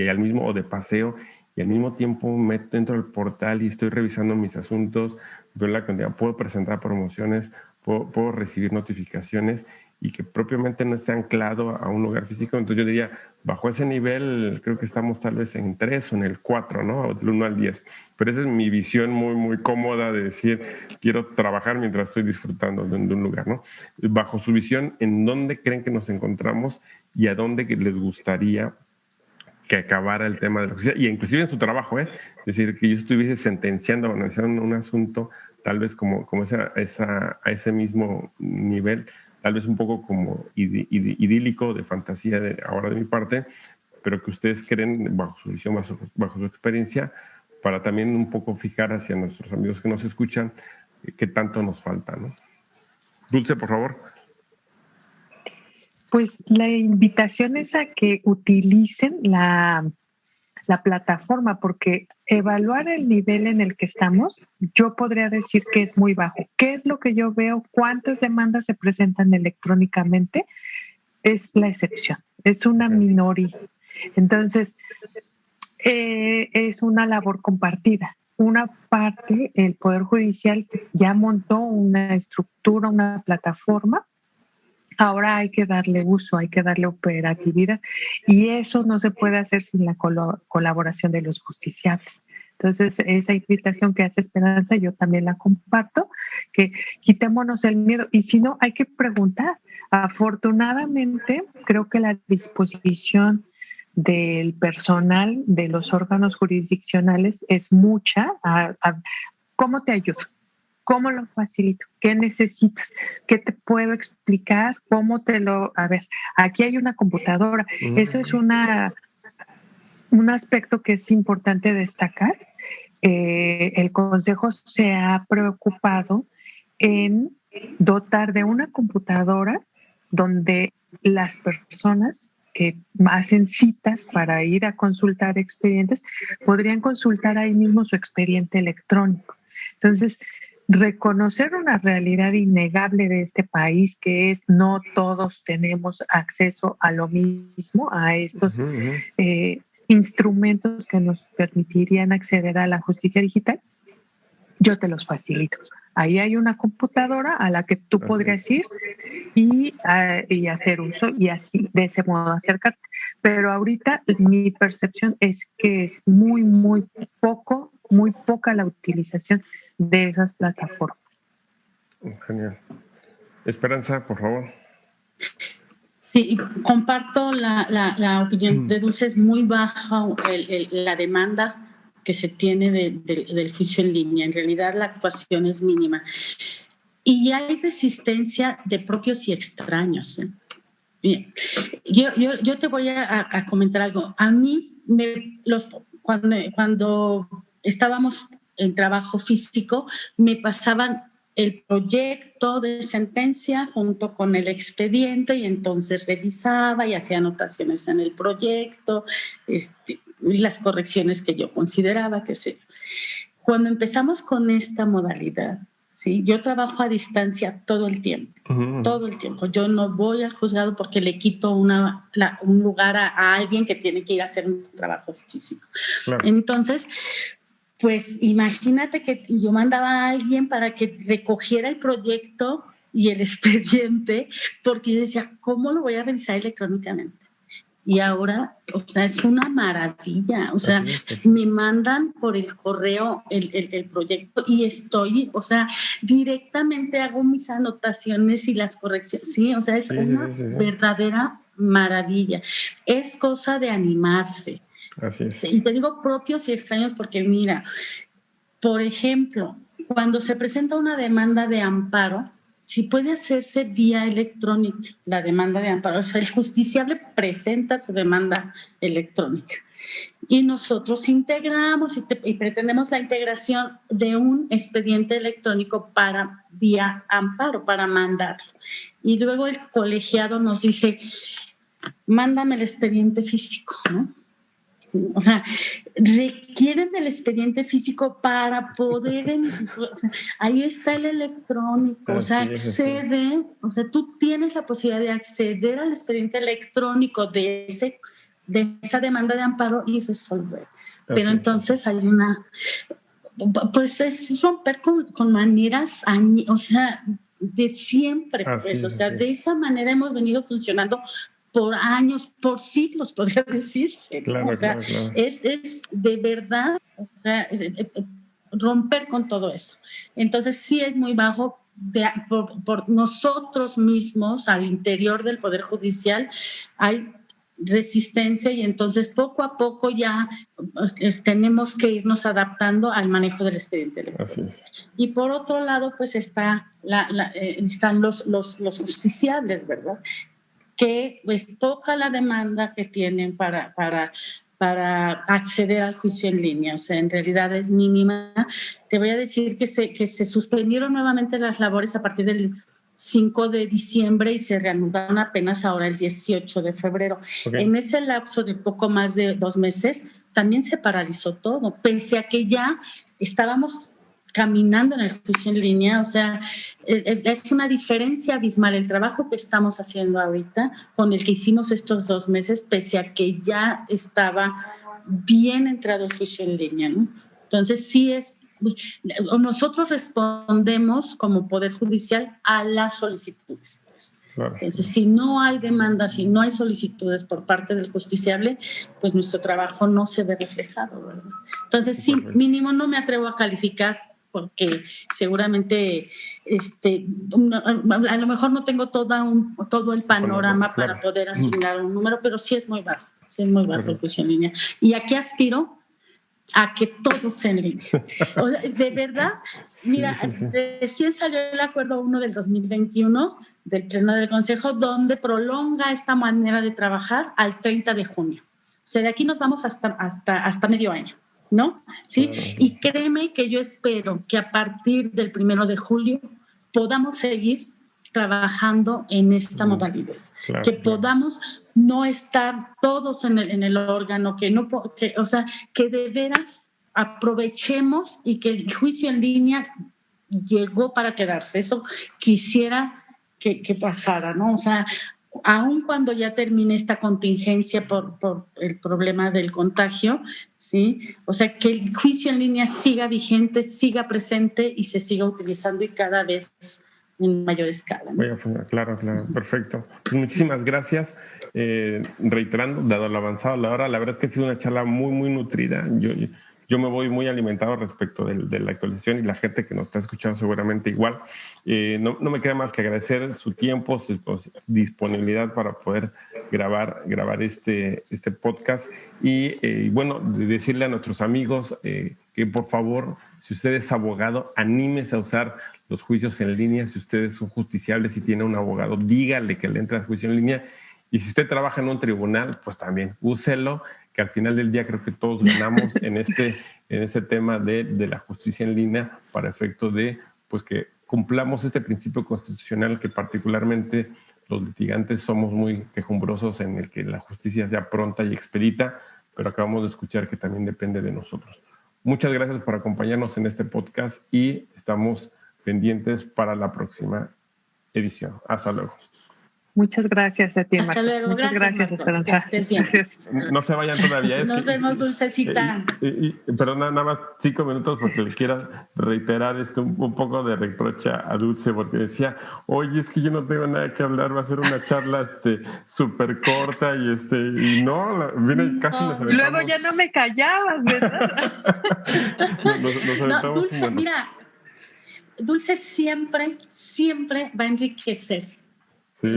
al mismo, o de paseo, y al mismo tiempo entro al portal y estoy revisando mis asuntos, veo la cantidad, puedo presentar promociones, puedo recibir notificaciones y que propiamente no esté anclado a un lugar físico. Entonces yo diría, bajo ese nivel creo que estamos tal vez en 3 o en el 4, ¿no? Del 1 al 10. Pero esa es mi visión muy cómoda de decir, quiero trabajar mientras estoy disfrutando de un lugar, ¿no? Bajo su visión, ¿en dónde creen que nos encontramos y a dónde les gustaría que acabara el tema de la justicia? Y inclusive en su trabajo, es decir, que yo estuviese sentenciando o analizando un asunto tal vez como a ese mismo nivel, tal vez un poco como idílico, de fantasía ahora de mi parte, pero que ustedes creen, bajo su visión, bajo su experiencia, para también un poco fijar hacia nuestros amigos que nos escuchan qué tanto nos falta, ¿no? Dulce, por favor. Pues la invitación es a que utilicen la plataforma, porque evaluar el nivel en el que estamos, yo podría decir que es muy bajo. ¿Qué es lo que yo veo? ¿Cuántas demandas se presentan electrónicamente? Es la excepción, es una minoría. Entonces, es una labor compartida. Una parte, el Poder Judicial ya montó una estructura, una plataforma. Ahora hay que darle uso, hay que darle operatividad, y eso no se puede hacer sin la colaboración de los justiciables. Entonces, esa invitación que hace Esperanza, yo también la comparto, que quitémonos el miedo, y si no, hay que preguntar. Afortunadamente, creo que la disposición del personal de los órganos jurisdiccionales es mucha. ¿Cómo te ayudo? ¿Cómo lo facilito? ¿Qué necesitas? ¿Qué te puedo explicar? ¿Cómo te lo...? A ver, aquí hay una computadora. Eso es un aspecto que es importante destacar. El Consejo se ha preocupado en dotar de una computadora donde las personas que hacen citas para ir a consultar expedientes podrían consultar ahí mismo su expediente electrónico. Entonces, reconocer una realidad innegable de este país, que es no todos tenemos acceso a lo mismo, a estos instrumentos que nos permitirían acceder a la justicia digital. Yo te los facilito. Ahí hay una computadora a la que tú podrías ir y hacer uso, y así de ese modo acercarte. Pero ahorita mi percepción es que es muy poca la utilización de esas plataformas. Genial. Esperanza, por favor. Sí, comparto la opinión de Dulce. Es muy baja la demanda que se tiene del juicio en línea. En realidad la actuación es mínima. Y hay resistencia de propios y extraños. Bien, yo te voy a comentar algo. A mí, cuando estábamos en trabajo físico, me pasaban el proyecto de sentencia junto con el expediente, y entonces revisaba y hacía anotaciones en el proyecto, y las correcciones que yo consideraba que se... Cuando empezamos con esta modalidad, ¿sí? Yo trabajo a distancia todo el tiempo. Todo el tiempo. Yo no voy al juzgado porque le quito un lugar a alguien que tiene que ir a hacer un trabajo físico. Claro. Entonces, pues imagínate que yo mandaba a alguien para que recogiera el proyecto y el expediente, porque yo decía, ¿cómo lo voy a revisar electrónicamente? Y ahora, o sea, es una maravilla. O sea, me mandan por el correo el proyecto y estoy, o sea, directamente hago mis anotaciones y las correcciones. Sí, o sea, es una verdadera maravilla. Es cosa de animarse. Así es. Y te digo propios y extraños porque, mira, por ejemplo, cuando se presenta una demanda de amparo, si puede hacerse vía electrónica la demanda de amparo. O sea, el justiciable presenta su demanda electrónica y nosotros integramos y pretendemos la integración de un expediente electrónico para vía amparo, para mandarlo. Y luego el colegiado nos dice, mándame el expediente físico, ¿no? O sea, requieren del expediente físico para poder emitir. O sea, ahí está el electrónico, o sea, accede, o sea, tú tienes la posibilidad de acceder al expediente electrónico de esa demanda de amparo y resolver. Pero entonces hay pues es romper con maneras, o sea, de siempre, pues, o sea, de esa manera hemos venido funcionando por años, por siglos, podría decirse. Claro, o sea, claro. Es de verdad, o sea, romper con todo eso. Entonces sí es muy bajo por nosotros mismos al interior del Poder Judicial. Hay resistencia y entonces poco a poco ya tenemos que irnos adaptando al manejo del expediente electrónico. Y por otro lado, pues están los justiciables, ¿verdad? Que es poca la demanda que tienen para acceder al juicio en línea. O sea, en realidad es mínima. Te voy a decir que se suspendieron nuevamente las labores a partir del 5 de diciembre y se reanudaron apenas ahora el 18 de febrero. Okay. En ese lapso de poco más de 2 meses también se paralizó todo, pese a que ya estábamos caminando en el juicio en línea, o sea, es una diferencia abismal el trabajo que estamos haciendo ahorita con el que hicimos estos 2 meses, pese a que ya estaba bien entrado el juicio en línea, ¿no? Entonces, sí nosotros respondemos como Poder Judicial a las solicitudes. Claro. Entonces, si no hay demandas, si no hay solicitudes por parte del justiciable, pues nuestro trabajo no se ve reflejado, ¿verdad? Entonces, sí, mínimo no me atrevo a calificar porque seguramente a lo mejor no tengo todo el panorama para poder asignar un número, pero sí es muy bajo, el juicio en línea. Y aquí aspiro a que todo sea en línea. O sea, de verdad, mira, recién salió el acuerdo 1 del 2021 del Pleno del Consejo, donde prolonga esta manera de trabajar al 30 de junio. O sea, de aquí nos vamos hasta medio año, ¿no? ¿Sí? Y créeme que yo espero que a partir del 1 de julio podamos seguir trabajando en esta modalidad. Que podamos no estar todos en el órgano, que de veras aprovechemos y que el juicio en línea llegó para quedarse. Eso quisiera que pasara, ¿no? O sea, aun cuando ya termine esta contingencia por el problema del contagio, ¿sí? O sea, que el juicio en línea siga vigente, siga presente y se siga utilizando y cada vez en mayor escala, ¿no? Claro, perfecto. Pues muchísimas gracias. Reiterando, dado lo avanzado la hora, la verdad es que ha sido una charla muy, muy nutrida. Yo me voy muy alimentado respecto de la actualización y la gente que nos está escuchando seguramente igual. No me queda más que agradecer su tiempo, su disponibilidad para poder grabar este podcast y bueno, decirle a nuestros amigos que por favor, si usted es abogado, anímese a usar los juicios en línea. Si ustedes son justiciables y tiene un abogado, dígale que le entre al juicio en línea. Y si usted trabaja en un tribunal, pues también úselo, que al final del día creo que todos ganamos en este tema de la justicia en línea para efecto de pues que cumplamos este principio constitucional que particularmente los litigantes somos muy quejumbrosos en el que la justicia sea pronta y expedita, pero acabamos de escuchar que también depende de nosotros. Muchas gracias por acompañarnos en este podcast y estamos pendientes para la próxima edición. Hasta luego. Muchas gracias a ti, Marcos. Hasta luego. Muchas gracias, Esperanza. No se vayan todavía. Nos vemos, Dulcecita. Pero nada más 5 minutos porque le quiero reiterar un poco de reproche a Dulce, porque decía, oye, es que yo no tengo nada que hablar, va a ser una charla súper corta y no, viene casi nos aventamos. Luego ya no me callabas, ¿verdad? nos Dulce, mira, Dulce siempre va a enriquecer. Sí,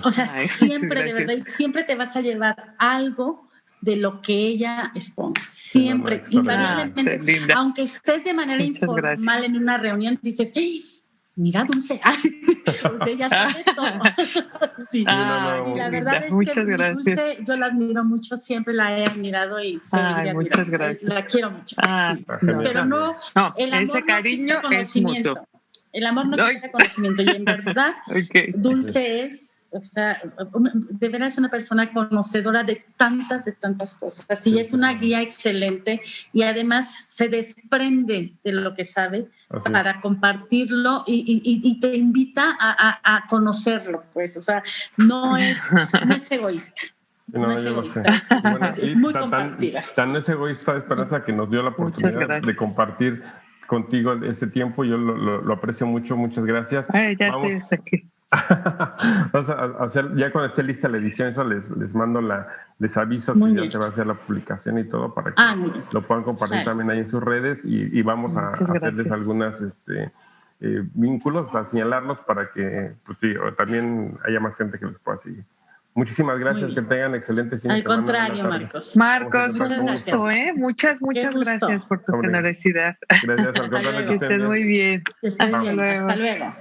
O sea, siempre, de verdad, siempre te vas a llevar algo de lo que ella exponga. Siempre, invariablemente. Aunque estés de manera informal en una reunión, dices, ¡hey! Mira, Dulce. O sea, ella sabe todo. Sí. Y la verdad es que Dulce, yo la admiro mucho, siempre la he admirado y muchas gracias. La quiero mucho. Sí. Pero no, el amor ese cariño no es mutuo. El amor no tiene conocimiento y en verdad Dulce es, o sea, de verdad es una persona conocedora de tantas cosas y es una guía excelente y además se desprende de lo que sabe para compartirlo y te invita a conocerlo, pues, o sea, no es egoísta. No es egoísta. Es muy compartida. Tan es egoísta, Esperanza, que nos dio la oportunidad de compartir contigo este tiempo. Yo lo aprecio mucho, muchas gracias. Estoy hasta aquí. Vamos a hacer, ya cuando esté lista la edición, eso les mando les aviso muy que bien. ya se va a hacer la publicación y todo para que lo puedan compartir también ahí en sus redes y vamos a hacerles algunas vínculos, a señalarlos para que pues sí, también haya más gente que los pueda seguir. Muchísimas gracias, que tengan excelente fin de semana. Al contrario, Marcos. Marcos, un gusto, Muchas gracias por tu generosidad. Gracias, al contrario. Que estés muy bien. Hasta luego.